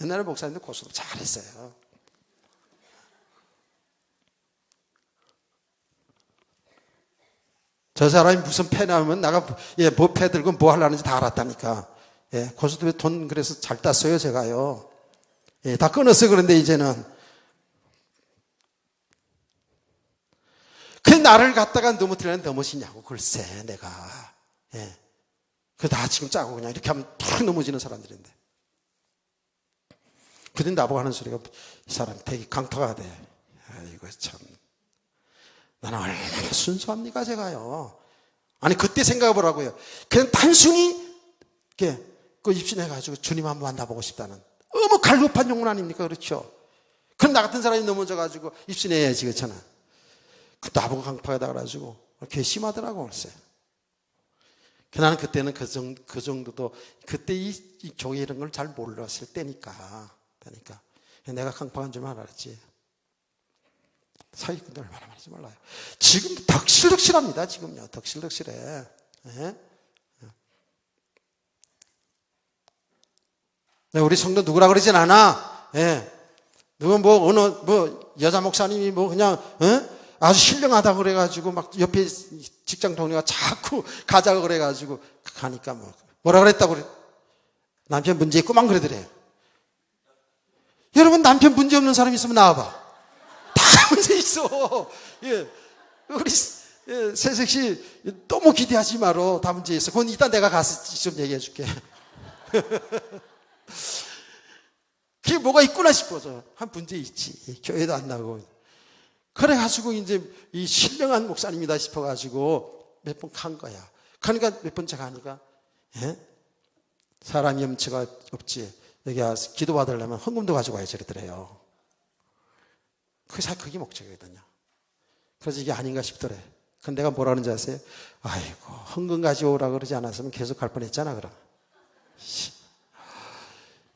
옛날에 목사님들 고소도 잘했어요. 저 사람이 무슨 패 나오면 나가 뭐 패 들고 뭐 하려는지 다 알았다니까. 고소도 돈 그래서 잘 땄어요, 제가요. 다 끊었어요. 그런데 이제는 그 나를 갖다가 넘어뜨리는 넘어지냐고. 글쎄 내가 그 다 지금 짜고 그냥 이렇게 하면 탁 넘어지는 사람들인데. 그런데 나보고 하는 소리가 이 사람 되게 강타가 돼. 이거 참. 나는 얼마나 순수합니까, 제가요. 아니, 그때 생각해 보라고요. 그냥 단순히, 이렇게, 입신해가지고 주님 한번 만나보고 싶다는. 너무 갈급한 영혼 아닙니까? 그렇죠? 그럼 나 같은 사람이 넘어져가지고 입신해야지, 그렇잖아. 그 나보고 강파하다 그래가지고, 괘씸하더라고, 글쎄. 나는 그때는 그 정도도, 그때 이 교회 이런 걸 잘 몰랐을 때니까. 내가 강파한 줄 알았지. 사기꾼들 얼마나 많은지 몰라요. 지금 덕실덕실합니다. 지금요. 덕실덕실해. 예? 우리 성도 누구라 그러진 않아. 예. 누가 어느 여자 목사님이 그냥 아주 신령하다고 그래가지고 막 옆에 직장 동료가 자꾸 가자고 그래가지고 가니까 뭐라 그랬다고 그래. 남편 문제 있고만 그러더래. 여러분, 남편 문제 없는 사람 있으면 나와봐. 다 문제 있어. 예. 우리 세석 씨 너무 기대하지 마라. 다 문제 있어. 그건 이따 내가 가서 좀 얘기해 줄게. 그게 뭐가 있구나 싶어서. 한 문제 있지. 교회도 안 나고. 그래가지고 이제 이 신령한 목사님이다 싶어가지고 몇 번 간 거야. 그러니까 몇 번째 가니까, 예? 사람 염치가 없지. 여기 와서 기도 받으려면 헌금도 가지고 와야 저러더래요. 그게 목적이거든요. 그래서 이게 아닌가 싶더래. 근데 내가 뭐라 그러는지 아세요? 아이고, 헌금 가져오라 그러지 않았으면 계속 갈 뻔했잖아, 그럼.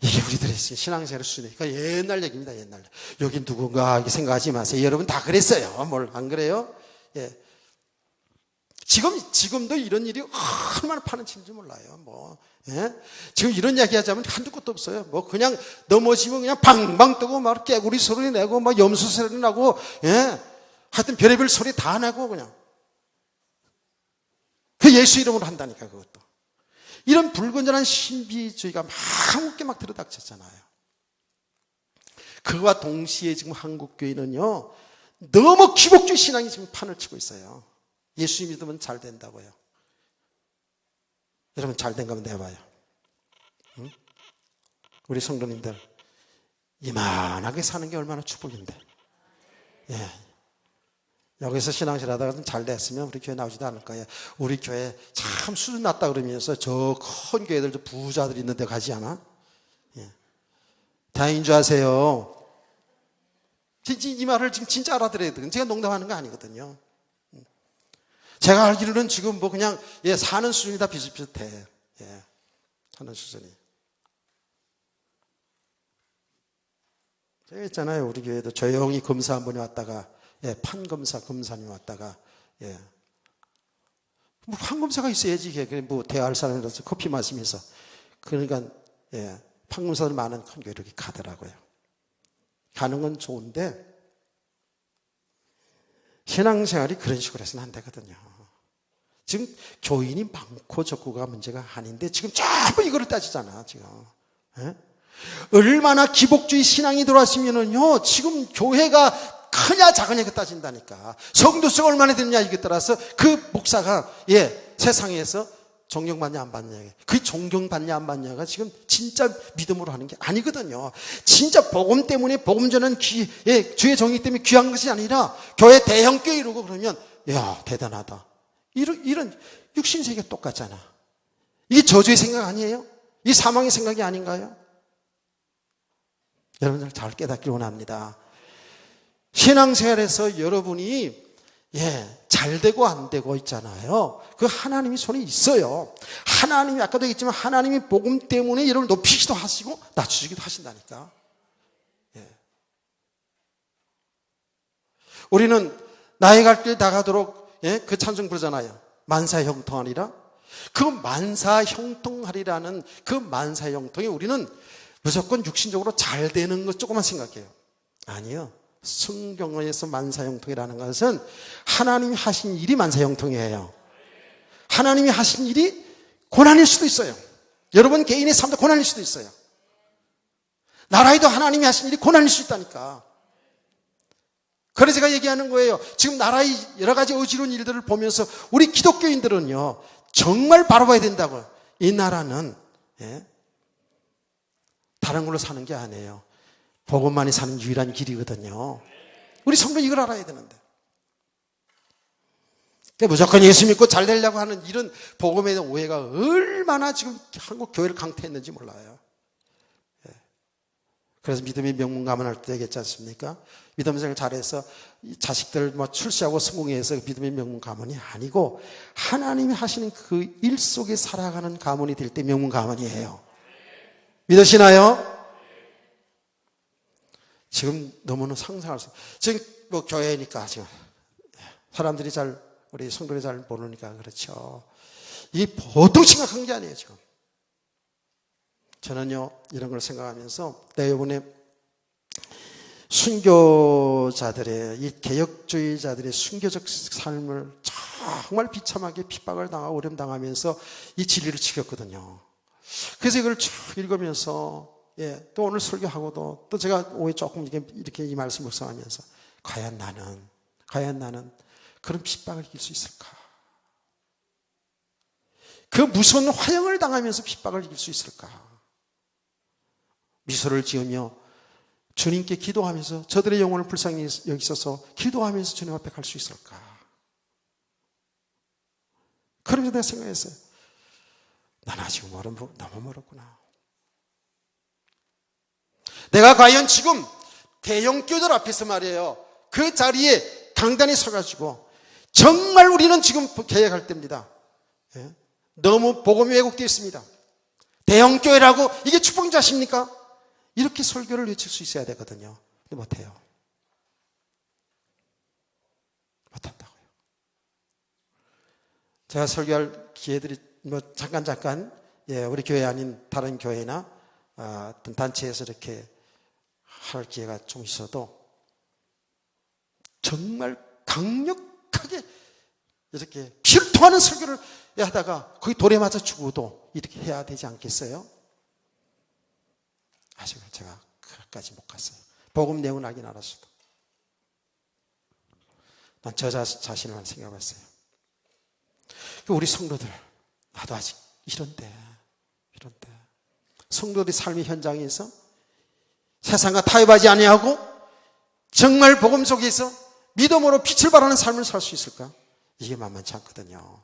이게 우리들의 신앙생활의 수준이. 그러니까 옛날 얘기입니다, 옛날. 여기 누군가 이렇게 생각하지 마세요. 여러분 다 그랬어요. 안 그래요? 예. 지금도 이런 일이 얼마나 파는치인지 몰라요. 예? 지금 이런 이야기 하자면 한두 곳도 없어요. 그냥 넘어지면 그냥 방방 뜨고 막 깨구리 소리 내고 막 염소 소리 나고, 예? 하여튼 별의별 소리 다 내고 그냥. 그 예수 이름으로 한다니까, 그것도. 이런 불건전한 신비주의가 한국에 막 들어닥쳤잖아요. 그와 동시에 지금 한국교회는요, 너무 기복주의 신앙이 지금 판을 치고 있어요. 예수 믿으면 잘 된다고요. 여러분, 잘 된 거면 내봐요. 응? 우리 성도님들, 이만하게 사는 게 얼마나 축복인데. 예. 여기서 신앙생활 하다가 잘 됐으면 우리 교회 나오지도 않을 거예요. 우리 교회 참 수준 낮다 그러면서 저 큰 교회들, 저 부자들 있는 데 가지 않아? 예. 다행인 줄 아세요. 이 말을 지금 진짜 알아들어야 돼요. 제가 농담하는 거 아니거든요. 제가 알기로는 지금 그냥, 예, 사는 수준이 다 비슷비슷해. 예. 사는 수준이. 제가 했잖아요. 우리 교회도 조용히 검사 한 분이 왔다가, 예, 판검사, 검사님이 왔다가, 예. 판검사가 있어야지. 대화할 사람이라서 커피 마시면서. 그러니까, 예, 판검사들 많은 큰 교회 이렇게 가더라고요. 가는 건 좋은데, 신앙생활이 그런 식으로 해서는 안 되거든요. 지금 교인이 많고 적고가 문제가 아닌데, 지금 전부 이거를 따지잖아, 지금. 예? 얼마나 기복주의 신앙이 들어왔으면은요, 지금 교회가 크냐 작으냐 그 따진다니까. 성도수가 얼마나 되느냐 이게 따라서 그 목사가, 예, 세상에서 존경받냐 안 받냐, 그 존경받냐 안 받냐가 지금 진짜 믿음으로 하는 게 아니거든요. 진짜 복음 때문에, 복음 전은 예, 주의 정의 때문에 귀한 것이 아니라 교회 대형교회 이루고 그러면, 야, 대단하다. 이런 육신세계 똑같잖아. 이게 저주의 생각 아니에요? 이 사망의 생각이 아닌가요? 여러분들 잘 깨닫기를 원합니다. 신앙생활에서 여러분이, 예, 잘 되고 안 되고 있잖아요. 그 하나님이 손에 있어요. 하나님이, 아까도 얘기했지만 하나님이 복음 때문에 여러분을 높이기도 하시고 낮추기도 하신다니까. 예. 우리는 나의 갈 길 다 가도록, 예, 그 찬송 부르잖아요. 만사형통하리라. 그 만사형통하리라는 그 만사형통에 우리는 무조건 육신적으로 잘 되는 것 조금만 생각해요. 아니요. 성경에서 만사형통이라는 것은 하나님이 하신 일이 만사형통이에요. 하나님이 하신 일이 고난일 수도 있어요. 여러분 개인의 삶도 고난일 수도 있어요. 나라에도 하나님이 하신 일이 고난일 수 있다니까. 그래서 제가 얘기하는 거예요. 지금 나라의 여러 가지 어지러운 일들을 보면서 우리 기독교인들은요, 정말 바라봐야 된다고요. 이 나라는, 예, 다른 걸로 사는 게 아니에요. 복음만이 사는 유일한 길이거든요. 우리 성도 이걸 알아야 되는데. 무조건 예수 믿고 잘 되려고 하는 이런 복음에 대한 오해가 얼마나 지금 한국 교회를 강퇴했는지 몰라요. 그래서 믿음의 명문 가문할 때 얘기했지 않습니까? 믿음 생활 잘해서 자식들 출세하고 성공해서 믿음의 명문 가문이 아니고 하나님이 하시는 그 일 속에 살아가는 가문이 될 때 명문 가문이에요. 믿으시나요? 지금 너무나 상상할 수, 지금 뭐 교회니까 지금 사람들이 우리 성도들이 잘 모르니까 그렇죠. 이게 보통 심각한 게 아니에요, 지금. 저는요, 이런 걸 생각하면서, 내가 이번에 순교자들의, 이 개혁주의자들의 순교적 삶을 정말 비참하게 핍박을 당하고 어려움 당하면서 이 진리를 지켰거든요. 그래서 이걸 쭉 읽으면서, 또 오늘 설교하고도, 또 제가 오해 조금 이렇게 이 말씀 묵상하면서, 과연 나는 그런 핍박을 이길 수 있을까? 그 무서운 화형을 당하면서 핍박을 이길 수 있을까? 미소를 지으며 주님께 기도하면서 저들의 영혼을 불쌍히 여기셔서 기도하면서 주님 앞에 갈 수 있을까? 그러면서 내가 생각했어요. 난 아직 너무 멀었구나. 내가 과연 지금 대형 교회들 앞에서 말이에요. 그 자리에 강단에 서가지고 정말 우리는 지금 개혁할 때입니다. 너무 복음이 왜곡되어 있습니다. 대형 교회라고 이게 축복인 줄 아십니까? 이렇게 설교를 외칠 수 있어야 되거든요. 근데 못해요. 못한다고요. 제가 설교할 기회들이 잠깐 우리 교회 아닌 다른 교회나 어떤 단체에서 이렇게 할 기회가 좀 있어도 정말 강력하게 이렇게 피를 토하는 설교를 하다가 거기 돌에 맞아 죽어도 이렇게 해야 되지 않겠어요? 아직 제가 그까지 못 갔어요. 복음 내용은 알긴 알았어도. 난 저 자신만 생각했어요. 우리 성도들, 나도 아직 이런데. 성도들이 삶의 현장에서 세상과 타협하지 아니하고 정말 복음 속에서 믿음으로 빛을 발하는 삶을 살 수 있을까? 이게 만만치 않거든요.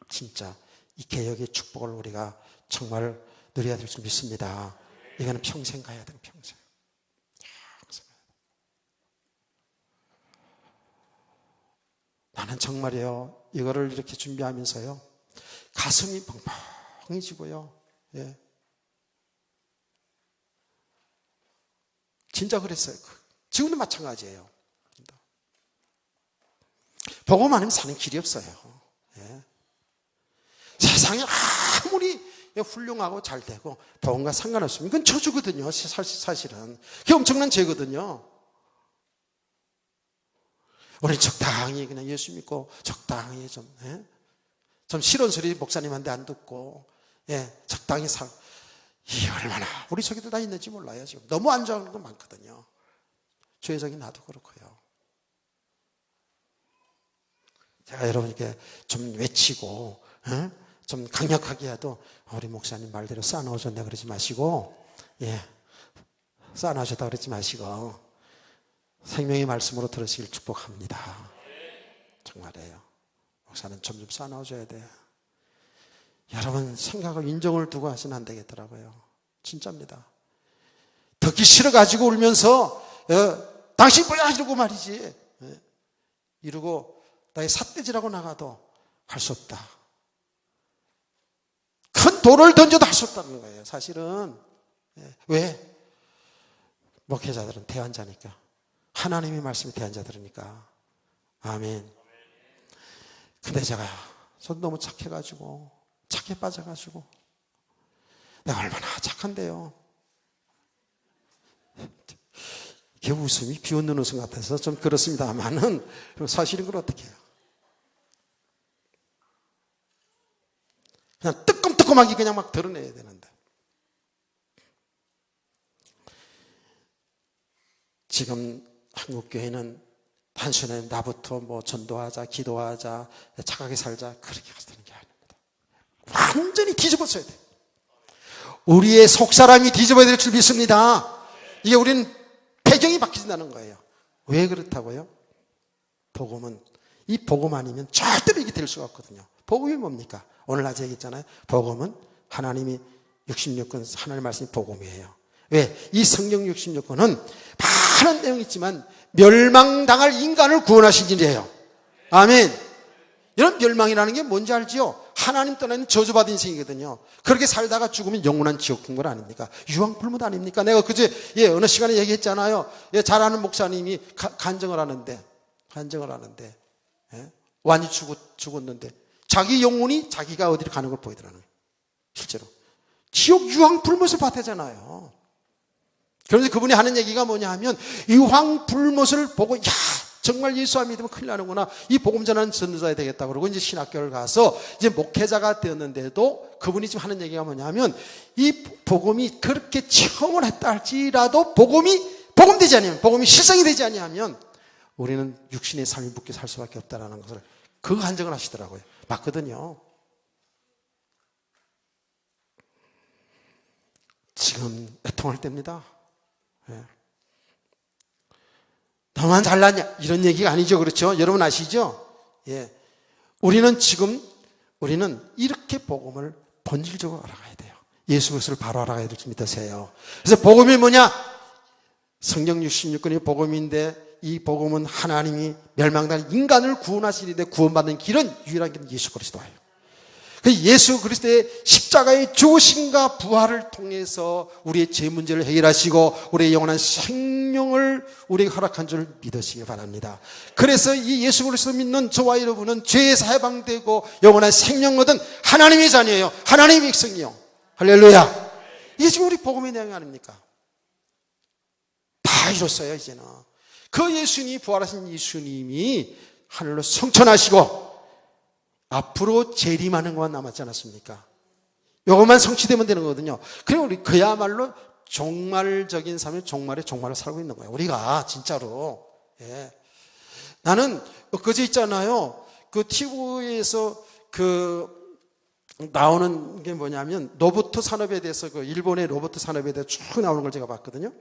진짜 이 개혁의 축복을 우리가 정말 누려야 될 줄 믿습니다. 이거는 평생 가야 돼요, 평생. 나는 정말이에요. 이거를 이렇게 준비하면서요. 가슴이 벙벙해지고요. 진짜 그랬어요. 지금도 마찬가지예요. 복음 아니면 사는 길이 없어요. 세상이 아무리 훌륭하고 잘 되고 복음과 상관없으면 이건 저주거든요. 사실은. 그게 엄청난 죄거든요. 우리 적당히 그냥 예수 믿고 적당히 좀 싫은 소리 목사님한테 안 듣고 적당히 이게 얼마나 우리 속에도 다 있는지 몰라요. 지금 너무 안 좋은 거 많거든요. 죄적인 나도 그렇고요. 제가 여러분께 좀 외치고 좀 강력하게 해도 우리 목사님 말대로 쌓아놓으셨다 그러지 마시고 쌓아놓으셨다 그러지 마시고 생명의 말씀으로 들으시길 축복합니다. 정말이에요. 목사는 좀 쌓아놓으셔야 돼요. 여러분 생각을 인정을 두고 하시면 안 되겠더라고요. 진짜입니다. 듣기 싫어가지고 울면서 당신 뭐야 이러고 말이지. 이러고 나의 삿대질하고 나가도 할 수 없다. 큰 돌을 던져도 할 수 없다는 거예요. 사실은. 왜? 목회자들은 대환자니까. 하나님의 말씀이 대환자들이니까. 아멘. 근데 저도 너무 착해가지고 착해 빠져가지고 내가 얼마나 착한데요. 이게 웃음이 비웃는 웃음 같아서 좀 그렇습니다만은 사실인 걸 어떻게 해요? 그냥 뜨끔뜨끔하게 그냥 막 드러내야 되는데 지금 한국교회는 단순히 나부터 전도하자, 기도하자, 착하게 살자 그렇게 하는 게 아닙니다. 완전히 뒤집어져야 돼요. 우리의 속사람이 뒤집어야 될 줄 믿습니다. 이게 우리는 배경이 바뀐다는 거예요. 왜 그렇다고요? 복음은, 이 복음 아니면 절대로 이게 될 수가 없거든요. 복음이 뭡니까? 오늘 낮에 얘기했잖아요. 복음은 하나님이 66권 하나님의 말씀이 복음이에요. 왜? 이 성경 66권은 많은 내용이 있지만 멸망당할 인간을 구원하신 일이에요. 아멘. 이런 멸망이라는 게 뭔지 알지요? 하나님 떠나는 저주받은 인생이거든요. 그렇게 살다가 죽으면 영원한 지옥 간 건 아닙니까? 유황불문 아닙니까? 내가 그제 어느 시간에 얘기했잖아요. 잘 아는 목사님이 간증을 하는데 완이 죽었는데 자기 영혼이 자기가 어디로 가는 걸 보이더라는 거예요. 실제로 지옥 유황불못을 받았잖아요. 그런데 그분이 하는 얘기가 뭐냐 하면 유황불못을 보고 야 정말 예수 안 믿으면 큰일 나는구나. 이 복음 전하는 전도자야 되겠다. 그러고 이제 신학교를 가서 이제 목회자가 되었는데도 그분이 지금 하는 얘기가 뭐냐면 이 복음이 그렇게 체험을 했다 할지라도 복음되지 아니하면, 복음이 실상이 되지 아니하면 우리는 육신의 삶이 묶여 살 수밖에 없다라는 것을 그 간증을 하시더라고요. 맞거든요. 지금 애통할 때입니다. 예. 너만 잘났냐 이런 얘기가 아니죠. 그렇죠? 여러분 아시죠? 예. 우리는 이렇게 복음을 본질적으로 알아가야 돼요. 예수 그리스도를 바로 알아가야 될 줄 믿으세요. 그래서 복음이 뭐냐? 성경 66권이 복음인데 이 복음은 하나님이 멸망당한 인간을 구원하시는데 구원받는 길은 유일한 길은 예수 그리스도예요. 그 예수 그리스도의 십자가의 죽으심과 부활을 통해서 우리의 죄 문제를 해결하시고 우리의 영원한 생명을 우리에게 허락한 줄 믿으시기 바랍니다. 그래서 이 예수 그리스도 믿는 저와 여러분은 죄에서 해방되고 영원한 생명 얻은 하나님의 자녀예요. 하나님의 백성이요. 할렐루야. 이게 지금 우리 복음의 내용 아닙니까? 다 이뤘어요. 이제는 그 예수님이, 부활하신 예수님이 하늘로 성천하시고 앞으로 재림하는 것만 남았지 않았습니까? 이것만 성취되면 되는 거거든요. 그리고 우리 그야말로 종말적인 삶의 종말에 종말을 살고 있는 거예요. 우리가 진짜로. 예. 나는 그제 있잖아요. 그 TV에서 나오는 게 뭐냐면 로봇 산업에 대해서 일본의 로봇 산업에 대해서 쭉 나오는 걸 제가 봤거든요.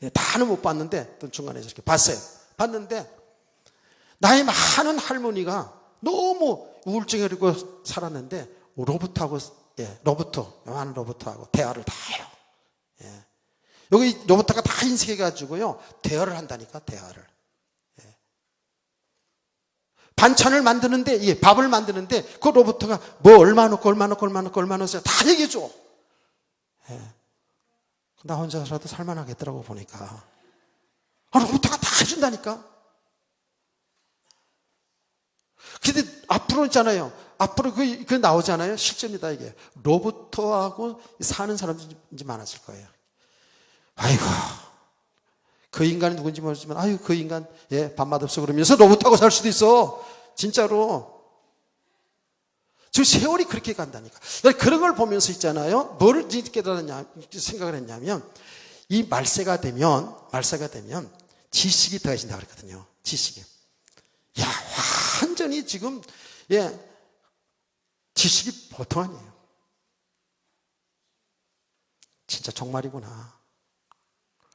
예, 다는 못 봤는데 중간에 이렇게 봤어요. 봤는데 나이 많은 할머니가 너무 우울증에 걸리고 살았는데 로봇하고 요만한 로봇하고 대화를 다 해요. 예. 여기 로봇가 다 인식해가지고요 대화를 한다니까. 대화를. 예. 반찬을 만드는데 밥을 만드는데 그 로봇가 뭐 얼마 넣고 다 얘기해줘. 예. 나 혼자서라도 살만하겠더라고 보니까. 로봇가 다 해준다니까. 근데 앞으로 있잖아요. 앞으로 그 나오잖아요. 실제입니다, 이게. 로봇하고 사는 사람들이 이제 많아질 거예요. 아이고, 그 인간이 누군지 모르지만, 아이고, 그 인간, 밥맛 없어 그러면서 로봇하고 살 수도 있어. 진짜로. 지금 세월이 그렇게 간다니까. 그런 걸 보면서 있잖아요. 뭐를 깨달았냐, 생각을 했냐면, 이 말세가 되면 지식이 더해진다 그랬거든요. 지식이. 야, 완전히 지금, 지식이 보통 아니에요. 진짜 종말이구나.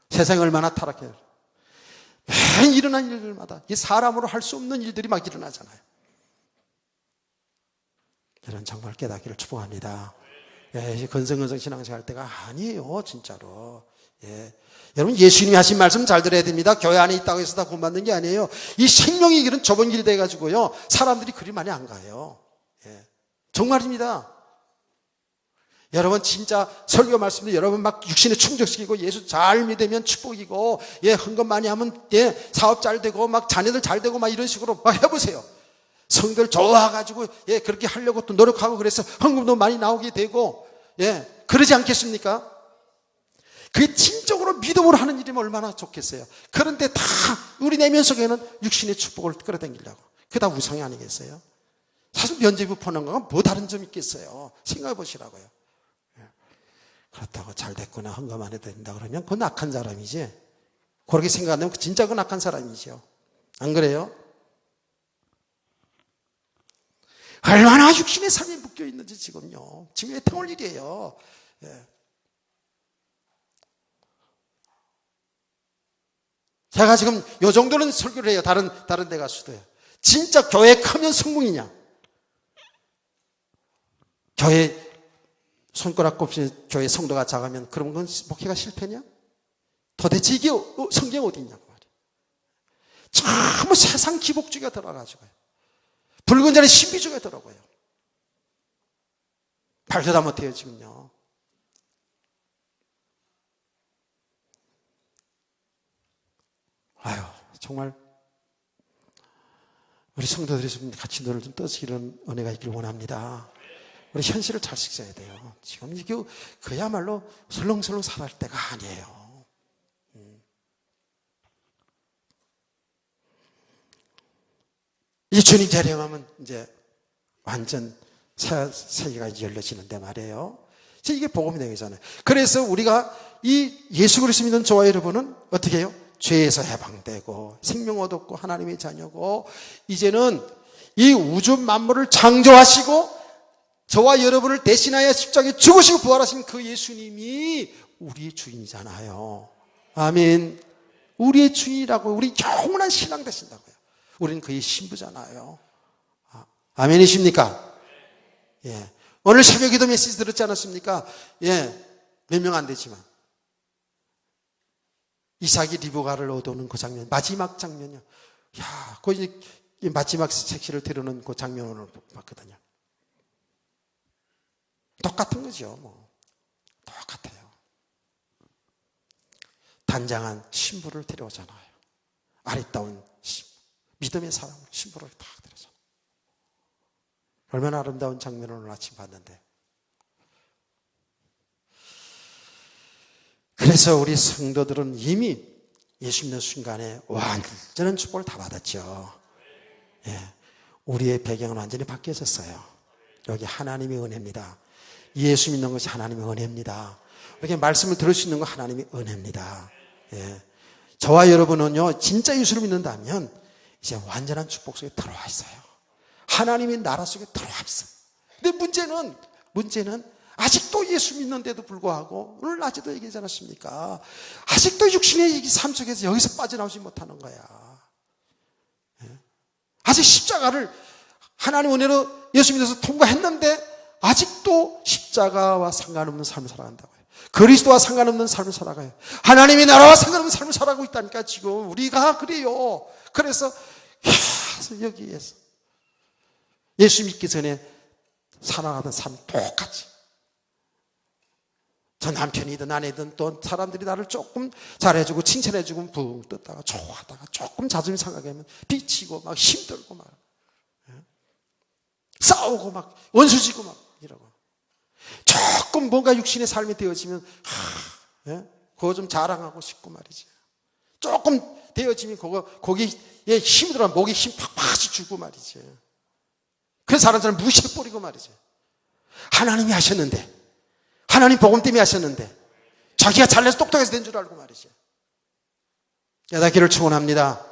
세상이 얼마나 타락해요. 매일 일어난 일들마다 이 사람으로 할 수 없는 일들이 막 일어나잖아요. 이런 정말 깨닫기를 축복합니다. 건성건성 신앙생활 할 때가 아니에요, 진짜로. 여러분, 예수님이 하신 말씀 잘 들어야 됩니다. 교회 안에 있다고 해서 다 구원받는 게 아니에요. 이 생명의 길은 좁은 길 돼가지고요 사람들이 그리 많이 안 가요. 정말입니다. 여러분, 진짜 설교 말씀도 여러분 막 육신에 충족시키고 예수 잘 믿으면 축복이고, 헌금 많이 하면 사업 잘 되고 막 자녀들 잘 되고 막 이런 식으로 막 해보세요. 성들 좋아가지고 그렇게 하려고 또 노력하고 그래서 헌금도 많이 나오게 되고, 그러지 않겠습니까? 그게 진정으로 믿음으로 하는 일이면 얼마나 좋겠어요. 그런데 다 우리 내면 속에는 육신의 축복을 끌어당기려고. 그게 다 우상이 아니겠어요? 사실 면죄부 보는 거는 뭐 다른 점이 있겠어요. 생각해 보시라고요. 그렇다고 잘 됐구나, 헌금 안 해도 된다 그러면 그건 악한 사람이지. 그렇게 생각하면 진짜 그건 악한 사람이죠. 안 그래요? 얼마나 육신의 삶에 묶여 있는지 지금요. 지금 애통할 일이에요. 제가 지금 요 정도는 설교를 해요. 다른 데 가서도요. 진짜 교회 크면 성공이냐? 교회 손가락 꼽히 교회 성도가 작으면 그런 건 목회가 실패냐? 도대체 이게 성경 어디 있냐고 말이에요. 전부 세상 기복주의가 들어가지고요. 붉은 자리 신비주의가 들어가요. 발표 다 못해요 지금요. 아유 정말 우리 성도들이 좀 같이 눈을 좀 떠지기는 은혜가 있기를 원합니다. 우리 현실을 잘 지켜야 돼요. 지금 이게 그야말로 설렁설렁 살아갈 때가 아니에요. 이제 주님 재림하면 이제 완전 새 세계가 이제 열려지는데 말이에요. 이게 복음이 되잖아요. 그래서 우리가 이 예수 그리스도 믿는 저와 여러분은 어떻게 해요? 죄에서 해방되고 생명 얻었고 하나님의 자녀고 이제는 이 우주 만물을 창조하시고 저와 여러분을 대신하여 십자가에 죽으시고 부활하신 그 예수님이 우리의 주인이잖아요. 아멘. 우리의 주인이라고 우리 영원한 신앙 되신다고요. 우리는 그의 신부잖아요. 아멘이십니까? 예. 오늘 새벽 기도 메시지 들었지 않았습니까? 예. 몇 명 안 되지만. 이삭이 리브가를 얻어오는 그 장면, 마지막 장면이요. 야, 그 이제 마지막 색시를 드러는 그 장면을 봤거든요. 똑같은 거죠, 뭐. 똑같아요. 단장한 신부를 데려오잖아요. 아리따운 신부. 믿음의 사람을 신부를 딱 데려오잖아요. 얼마나 아름다운 장면을 오늘 아침 봤는데. 그래서 우리 성도들은 이미 예수 믿는 순간에 완전한 축복을 다 받았죠. 예. 우리의 배경은 완전히 바뀌어졌어요. 여기 하나님의 은혜입니다. 예수 믿는 것이 하나님의 은혜입니다. 이렇게 말씀을 들을 수 있는 건 하나님의 은혜입니다. 예. 저와 여러분은요, 진짜 예수를 믿는다면 이제 완전한 축복 속에 들어와 있어요. 하나님의 나라 속에 들어와 있어요. 근데 문제는 아직도 예수 믿는데도 불구하고 오늘 낮에도 얘기하지 않았습니까? 아직도 육신의 삶 속에서 여기서 빠져나오지 못하는 거야. 예. 아직 십자가를 하나님 은혜로 예수 믿어서 통과했는데 아직도 십자가와 상관없는 삶을 살아간다고요. 그리스도와 상관없는 삶을 살아가요. 하나님의 나라와 상관없는 삶을 살아가고 있다니까 지금 우리가 그래요. 그래서 계속 여기에서 예수 믿기 전에 살아가던 삶 똑같이 저 남편이든 아내든 또 사람들이 나를 조금 잘해주고 칭찬해주고 붕 떴다가 좋아하다가 조금 자존심 상하게 하면 비치고 막 힘들고 막 싸우고 막 원수지고 막 이러고 조금 뭔가 육신의 삶이 되어지면 그거 좀 자랑하고 싶고 말이지. 조금 되어지면 거기에 힘이 들어가 목에 힘 팍팍 주고 말이지. 그래서 사람들은 무시해버리고 말이지. 하나님이 하셨는데 하나님 복음 때문에 하셨는데 자기가 잘나서 똑똑해서 된 줄 알고 말이지. 깨닫기를 축원합니다.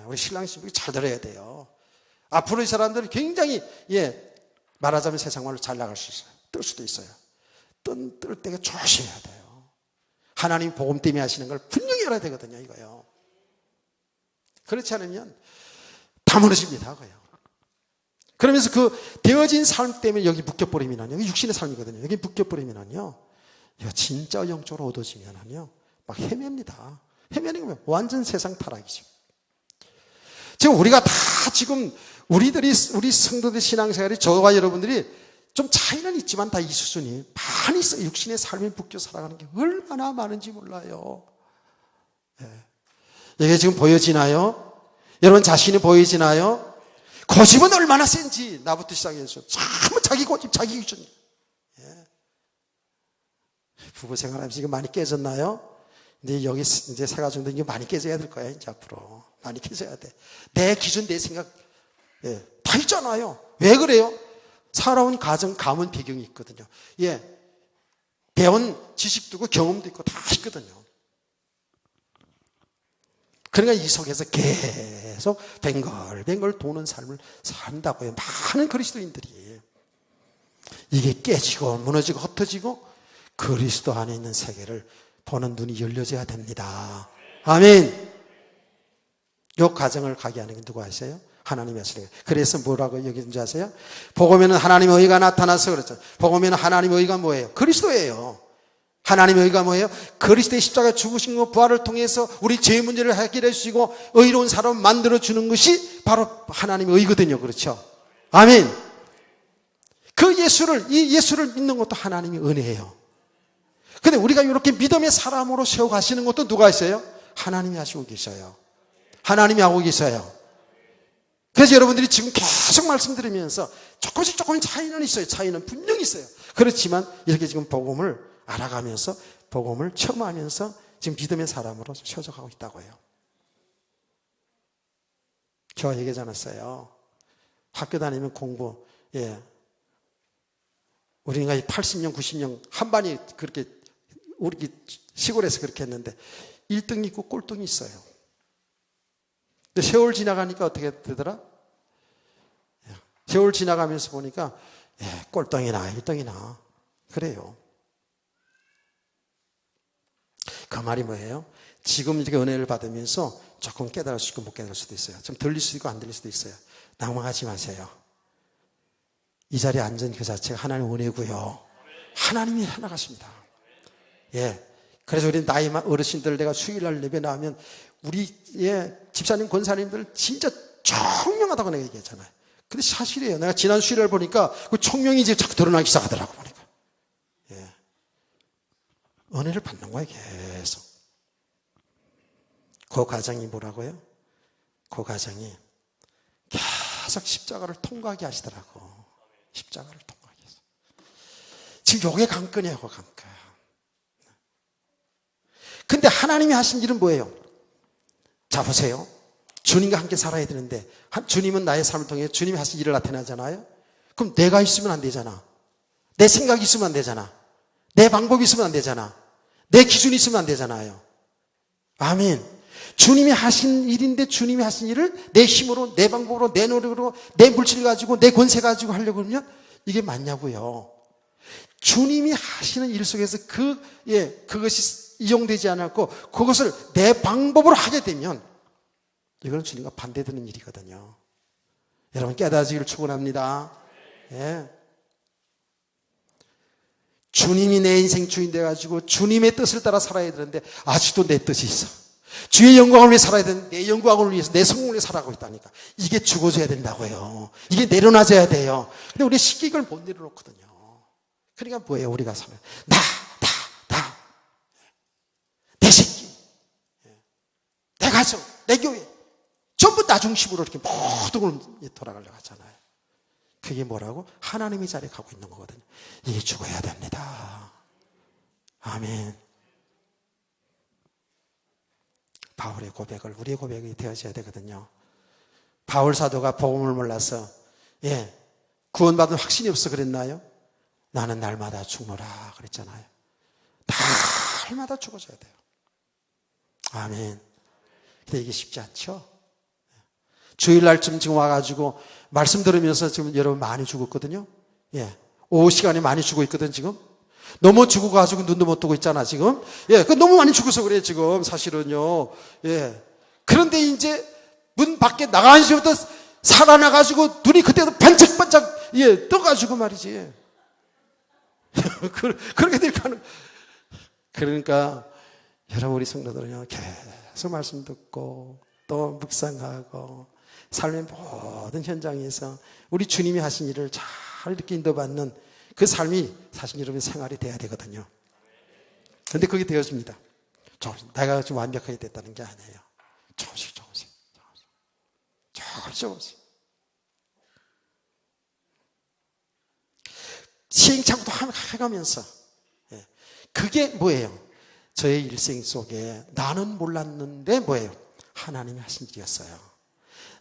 우리 신랑 신부가 잘 들어야 돼요. 앞으로 이 사람들은 굉장히 말하자면 세상 말로 잘 나갈 수 있어요. 뜰 수도 있어요. 뜰 때가 조심해야 돼요. 하나님 복음 때문에 하시는 걸 분명히 알아야 되거든요. 이거요. 그렇지 않으면 다 무너집니다. 그거요. 그러면서 그 되어진 삶 때문에 여기 묶여버리면요. 여기 육신의 삶이거든요. 여기 묶여버리면요. 이거 진짜 영적으로 얻어지면요. 막 헤맵니다. 헤매는 거 완전 세상 타락이죠. 지금 우리가 다 지금 우리 성도들 신앙생활이 저와 여러분들이 좀 차이는 있지만 다 이 수준이 많이 있어요. 육신의 삶에 묶여 살아가는 게 얼마나 많은지 몰라요. 이게 지금 보여지나요? 여러분 자신이 보여지나요? 고집은 얼마나 센지 나부터 시작해서 참 자기 고집 자기 기준. 부부 생활하면서 이거 많이 깨졌나요? 근데 여기 이제 세 가지 정도 이게 많이 깨져야 될 거야. 이제 앞으로 많이 깨져야 돼. 내 기준 내 생각 다 있잖아요. 왜 그래요? 살아온 가정 가문 배경이 있거든요. 배운 지식도 있고 경험도 있고 다 있거든요. 그러니까 이 속에서 계속 뱅글뱅글 도는 삶을 산다고요. 많은 그리스도인들이. 이게 깨지고 무너지고 흩어지고 그리스도 안에 있는 세계를 보는 눈이 열려져야 됩니다. 아멘. 요 과정을 가게 하는 게 누가 아세요? 하나님이 하시는 거예요. 그래서 뭐라고 여기는지 아세요? 복음에는 하나님의 의가 나타나서 그렇죠. 복음에는 하나님의 의가 뭐예요? 그리스도예요. 하나님의 의가 뭐예요? 그리스도의 십자가 죽으신 것 부활을 통해서 우리 죄 문제를 해결해 주시고 의로운 사람 만들어 주는 것이 바로 하나님의 의거든요. 그렇죠? 아멘. 이 예수를 믿는 것도 하나님의 은혜예요. 근데 우리가 이렇게 믿음의 사람으로 세워가시는 것도 누가 있어요? 하나님이 하시고 계셔요. 하나님이 하고 계셔요. 그래서 여러분들이 지금 계속 말씀드리면서 조금씩 차이는 있어요. 차이는 분명히 있어요. 그렇지만 이렇게 지금 복음을 알아가면서 복음을 체험하면서 지금 믿음의 사람으로 세워져가고 있다고 해요. 제가 얘기하지 않았어요. 학교 다니면 공부, 우리가 80년, 90년 한 반이 그렇게 우리 시골에서 그렇게 했는데 1등이 있고 꼴등이 있어요. 근데 세월 지나가니까 어떻게 되더라? 세월 지나가면서 보니까 꼴등이 나, 1등이 나. 그래요. 그 말이 뭐예요? 지금 이렇게 은혜를 받으면서 조금 깨달을 수 있고 못 깨달을 수도 있어요. 좀 들릴 수도 있고 안 들릴 수도 있어요. 낭망하지 마세요. 이 자리에 앉은 그 자체가 하나님의 은혜고요. 하나님이 해나가십니다. 그래서 우리 나이 어르신들 내가 수요일날 예배 나오면 우리 집사님 권사님들 진짜 청명하다고 내가 얘기했잖아요. 근데 사실이에요. 내가 지난 수요일날 보니까 그 청명이 이제 자꾸 드러나기 시작하더라고 보니까. 은혜를 받는 거예요. 계속. 그 과정이 뭐라고요? 그 과정이 계속 십자가를 통과하게 하시더라고. 십자가를 통과하게 해서. 지금 요게 관건이에요. 그 관건. 근데 하나님이 하신 일은 뭐예요? 자 보세요. 주님과 함께 살아야 되는데 주님은 나의 삶을 통해 주님이 하신 일을 나타내잖아요. 그럼 내가 있으면 안 되잖아. 내 생각이 있으면 안 되잖아. 내 방법이 있으면 안 되잖아. 내 기준이 있으면 안 되잖아요. 아멘. 주님이 하신 일인데 주님이 하신 일을 내 힘으로, 내 방법으로, 내 노력으로, 내 물질 가지고, 내 권세 가지고 하려고 그러면 이게 맞냐고요. 주님이 하시는 일 속에서 그것이 이용되지 않았고 그것을 내 방법으로 하게 되면 이거는 주님과 반대되는 일이거든요. 여러분 깨달아지기를 축원합니다. 주님이 내 인생 주인 돼가지고 주님의 뜻을 따라 살아야 되는데 아직도 내 뜻이 있어. 주의 영광을 위해 살아야 되는데 내 영광을 위해서 내 성공을 위해 살아가고 있다니까. 이게 죽어져야 된다고요. 이게 내려놔져야 돼요. 근데 우리 쉽게 이걸 못 내려놓거든요. 그러니까 뭐예요? 우리가 사는 내 새끼, 내 가정, 내 교회 전부 나 중심으로 이렇게 모든 걸 돌아가려고 하잖아요. 그게 뭐라고? 하나님의 자리에 가고 있는 거거든요. 이게 죽어야 됩니다. 아멘. 바울의 고백을 우리의 고백이 되어져야 되거든요. 바울 사도가 복음을 몰라서 구원받은 확신이 없어 그랬나요? 나는 날마다 죽노라 그랬잖아요. 날마다 죽어져야 돼요. 아멘. 근데 이게 쉽지 않죠? 주일날쯤 지금 와가지고 말씀 들으면서 지금 여러분 많이 죽었거든요. 오후 시간에 많이 죽어 있거든 지금. 너무 죽어가지고 눈도 못 뜨고 있잖아 지금. 그 너무 많이 죽어서 그래 지금 사실은요. 그런데 이제 문 밖에 나가는 시부터 살아나가지고 눈이 그때도 반짝반짝 떠가지고 말이지. 그렇게 될 가능. 그러니까 여러분 우리 성도들은요 계속 말씀 듣고 또 묵상하고 삶의 모든 현장에서 우리 주님이 하신 일을 잘 이렇게 인도받는 그 삶이 사실 여러분의 생활이 돼야 되거든요. 그런데 그게 되어집니다. 내가 좀 완벽하게 됐다는 게 아니에요. 조금씩 시행착오도 해가면서 그게 뭐예요? 저의 일생 속에 나는 몰랐는데 뭐예요? 하나님이 하신 일이었어요.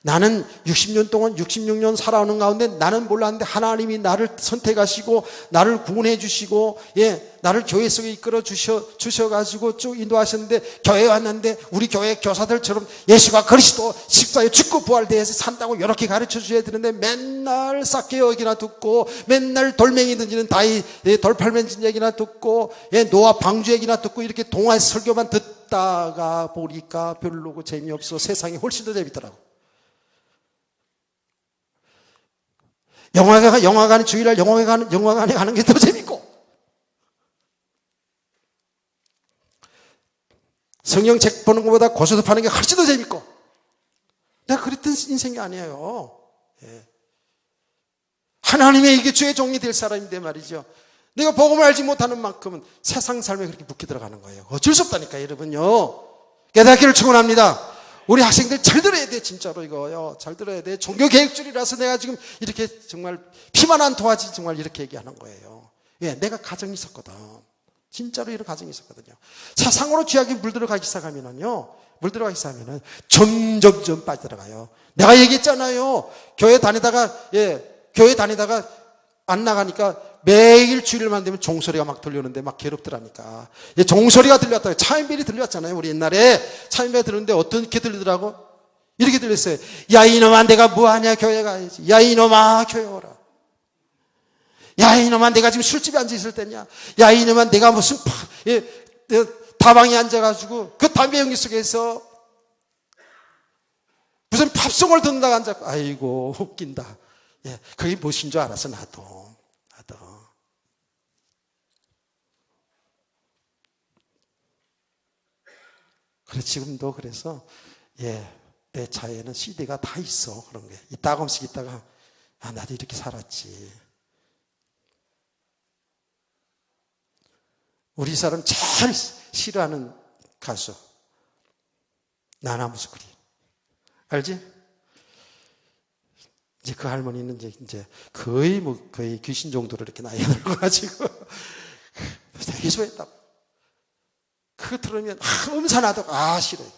나는 60년 동안 66년 살아오는 가운데 나는 몰랐는데 하나님이 나를 선택하시고 나를 구원해 주시고 나를 교회 속에 이끌어 주셔가지고 쭉 인도하셨는데 교회에 왔는데 우리 교회 교사들처럼 예수가 그리스도 십자가에 죽고 부활되어서 산다고 이렇게 가르쳐 주셔야 되는데 맨날 삭개오 얘기나 듣고 맨날 돌멩이 던지는 다이 돌팔 던지는 얘기나 듣고 노아 방주 얘기나 듣고 이렇게 동화의 설교만 있다가 보니까 별로고 재미없어. 세상이 훨씬 더 재밌더라고. 영화관에 주일날 영화관에 가는 게 더 재밌고, 성경책 보는 것보다 고스톱 하는 게 훨씬 더 재밌고. 내가 그랬던 인생이 아니에요. 예. 하나님의 이게 주의 종이 될 사람인데 말이죠. 내가 복음을 알지 못하는 만큼은 세상 삶에 그렇게 묶여 들어가는 거예요. 어쩔 수 없다니까, 여러분요. 깨닫기를 축원합니다. 우리 학생들 잘 들어야 돼, 진짜로 이거요. 잘 들어야 돼. 종교개혁주의라서 내가 지금 이렇게 정말 피만 안 토하지 정말 이렇게 얘기하는 거예요. 왜? 내가 가정이 있었거든. 진짜로 이런 가정이 있었거든요. 세상으로 죄악이 물들어가기 시작하면은요, 점점 빠져들어가요. 내가 얘기했잖아요. 교회 다니다가 안 나가니까 매일 주일만 되면 종소리가 막 들려오는데 막 괴롭더라니까. 종소리가 들렸다고. 차인벨이 들렸잖아요. 우리 옛날에 차인벨이 들렸는데 어떻게 들리더라고? 이렇게 들렸어요. 야, 이놈아, 내가 뭐하냐, 교회 가야지. 야, 이놈아, 교회 오라. 야, 이놈아, 내가 지금 술집에 앉아있을 때냐. 야, 이놈아, 내가 무슨 다방에 앉아가지고 그 담배 연기 속에서 무슨 팝송을 듣는다고 앉았고, 아이고 웃긴다. 예, 그게 무엇인 줄 알았어. 나도. 그래, 지금도 그래서 내 차에는 CD가 다 있어. 그런 게 조금씩 있다가 나도 이렇게 살았지. 우리 사람 제일 싫어하는 가수 나나무스크리 알지? 이제 그 할머니는 이제 거의 귀신 정도로 이렇게 나이가 늙어가지고 되게 좋아했다고. 그거 들으면 음산하다고 싫어요.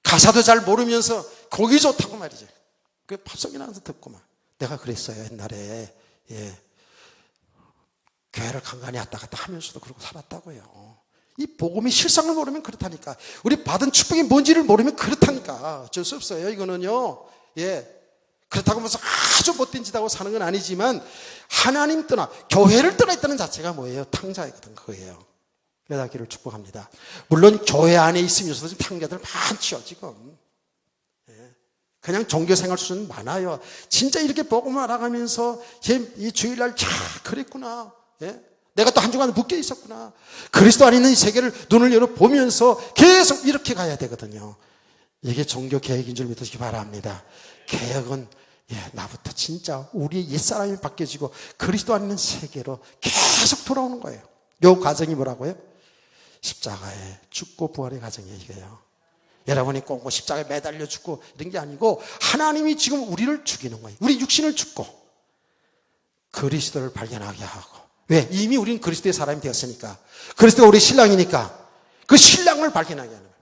가사도 잘 모르면서 곡이 좋다고 말이죠. 그 팝송이나 항상 듣고 막. 내가 그랬어요, 옛날에. 교회를 간간히 왔다 갔다 하면서도 그러고 살았다고요. 이 복음의 실상을 모르면 그렇다니까. 우리 받은 축복이 뭔지를 모르면 그렇다니까. 어쩔 수 없어요, 이거는요. 그렇다고 무슨 아주 못된 짓 하고 사는 건 아니지만, 하나님 떠나, 교회를 떠나 있다는 자체가 뭐예요? 탕자이거든, 그거예요. 깨닫기를 축복합니다. 물론 교회 안에 있으면서도 지금 탕자들 많죠, 지금. 그냥 종교생활 수준 많아요. 진짜 이렇게 복음을 알아가면서, 이 주일날, 그랬구나. 내가 또 한 주간 묶여 있었구나. 그리스도 안에 있는 이 세계를 눈을 열어보면서 계속 이렇게 가야 되거든요. 이게 종교 개혁인 줄 믿으시기 바랍니다. 개혁은 나부터 진짜 우리의 옛사람이 바뀌어지고 그리스도 안에 있는 세계로 계속 돌아오는 거예요. 요 과정이 뭐라고요? 십자가에 죽고 부활의 과정이에요, 이게요. 여러분이 꼭 십자가에 매달려 죽고 이런 게 아니고 하나님이 지금 우리를 죽이는 거예요. 우리 육신을 죽고 그리스도를 발견하게 하고. 왜? 이미 우리는 그리스도의 사람이 되었으니까. 그리스도가 우리 신랑이니까 그 신랑을 발견하게 하는 거예요.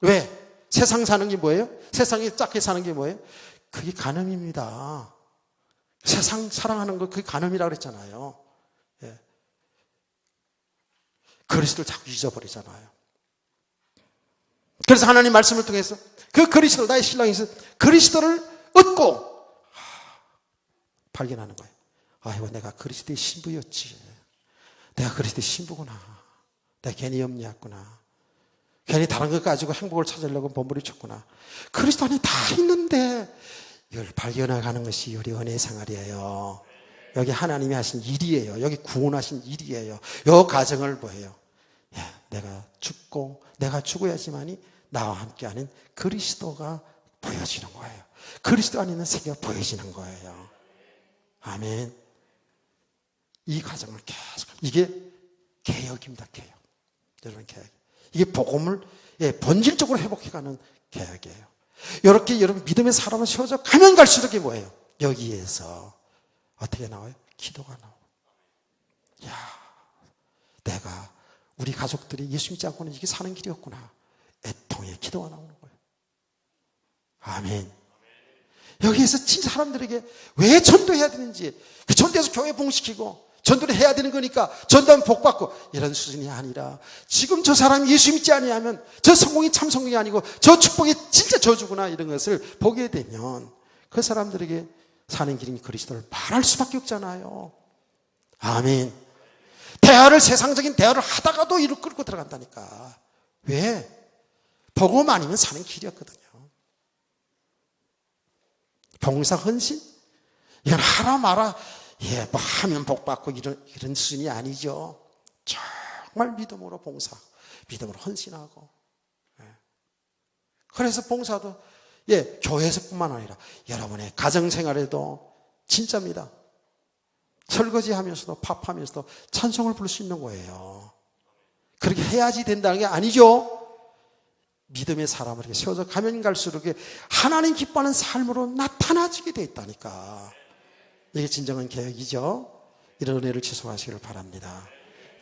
왜? 세상 사는 게 뭐예요? 세상에 작게 사는 게 뭐예요? 그게 간음입니다. 세상 사랑하는 거 그게 간음이라고 그랬잖아요. 그리스도를 자꾸 잊어버리잖아요. 그래서 하나님 말씀을 통해서 그 그리스도, 나의 신랑에서 그리스도를 얻고 발견하는 거예요. 아이고, 내가 그리스도의 신부였지. 내가 그리스도의 신부구나. 내가 괜히 염려했구나. 괜히 다른 것 가지고 행복을 찾으려고 몸부림쳤구나. 그리스도 안에 다 있는데 이걸 발견해가는 것이 우리 은혜의 생활이에요. 여기 하나님이 하신 일이에요. 여기 구원하신 일이에요. 이 과정을 뭐예요? 내가 죽고 내가 죽어야지만이 나와 함께하는 그리스도가 보여지는 거예요. 그리스도 안에 있는 세계가 보여지는 거예요. 아멘. 이 과정을 계속, 이게 개혁입니다. 개혁. 여러분, 개혁. 이게 복음을 본질적으로 회복해가는 개혁이에요. 이렇게 여러분 믿음의 사람을 세워져 가면 갈수록 이게 뭐예요? 여기에서 어떻게 나와요? 기도가 나와요. 내가 우리 가족들이 예수 믿지 않고는 이게 사는 길이었구나. 애통의 기도가 나오는 거예요. 아멘. 여기에서 진짜 사람들에게 왜 전도해야 되는지, 그 전도해서 교회 봉시키고 전도를 해야 되는 거니까 전도하면 복받고 이런 수준이 아니라, 지금 저 사람이 예수 믿지 아니하면 저 성공이 참 성공이 아니고 저 축복이 진짜 저주구나, 이런 것을 보게 되면 그 사람들에게 사는 길인 그리스도를 말할 수밖에 없잖아요. 아멘. 세상적인 대화를 하다가도 이를 끌고 들어간다니까. 왜? 복음 아니면 사는 길이었거든요. 봉사 헌신? 이건 하라 마라, 뭐 하면 복 받고 이런 순이 아니죠. 정말 믿음으로 봉사, 믿음으로 헌신하고. 그래서 봉사도 교회에서뿐만 아니라 여러분의 가정생활에도 진짜입니다. 설거지하면서도 밥하면서도 찬송을 부를 수 있는 거예요. 그렇게 해야지 된다는 게 아니죠. 믿음의 사람을 이렇게 세워서 가면 갈수록 하나님 기뻐하는 삶으로 나타나지게 돼 있다니까. 이게 진정한 개혁이죠. 이런 은혜를 지속하시기를 바랍니다.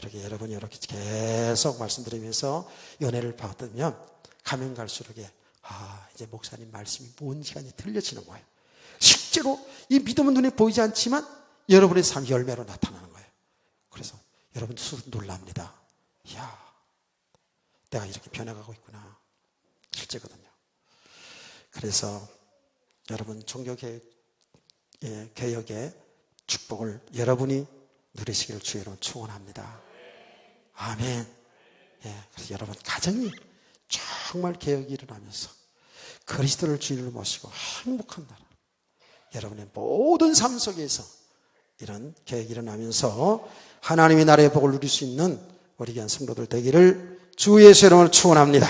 이렇게 여러분이 이렇게 계속 말씀드리면서 연애를 받으면 가면 갈수록 이제 목사님 말씀이 뭔지가 이제 들려지는 거예요. 실제로 이 믿음은 눈에 보이지 않지만 여러분의 삶 열매로 나타나는 거예요. 그래서 여러분 스스로 놀랍니다. 이야, 내가 이렇게 변해가고 있구나. 실제거든요. 그래서 여러분 종교개혁의 축복을 여러분이 누리시기를 주의로 축원합니다. 아멘. 그래서 여러분 가정이 정말 개혁이 일어나면서 그리스도를 주인으로 모시고 행복한 나라, 여러분의 모든 삶 속에서 이런 개혁이 일어나면서 하나님의 나라의 복을 누릴 수 있는 우리 귀한 성도들 되기를 주 예수의 이름으로 축원합니다.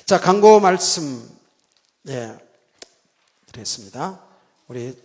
자, 광고 말씀 드리겠습니다. 우리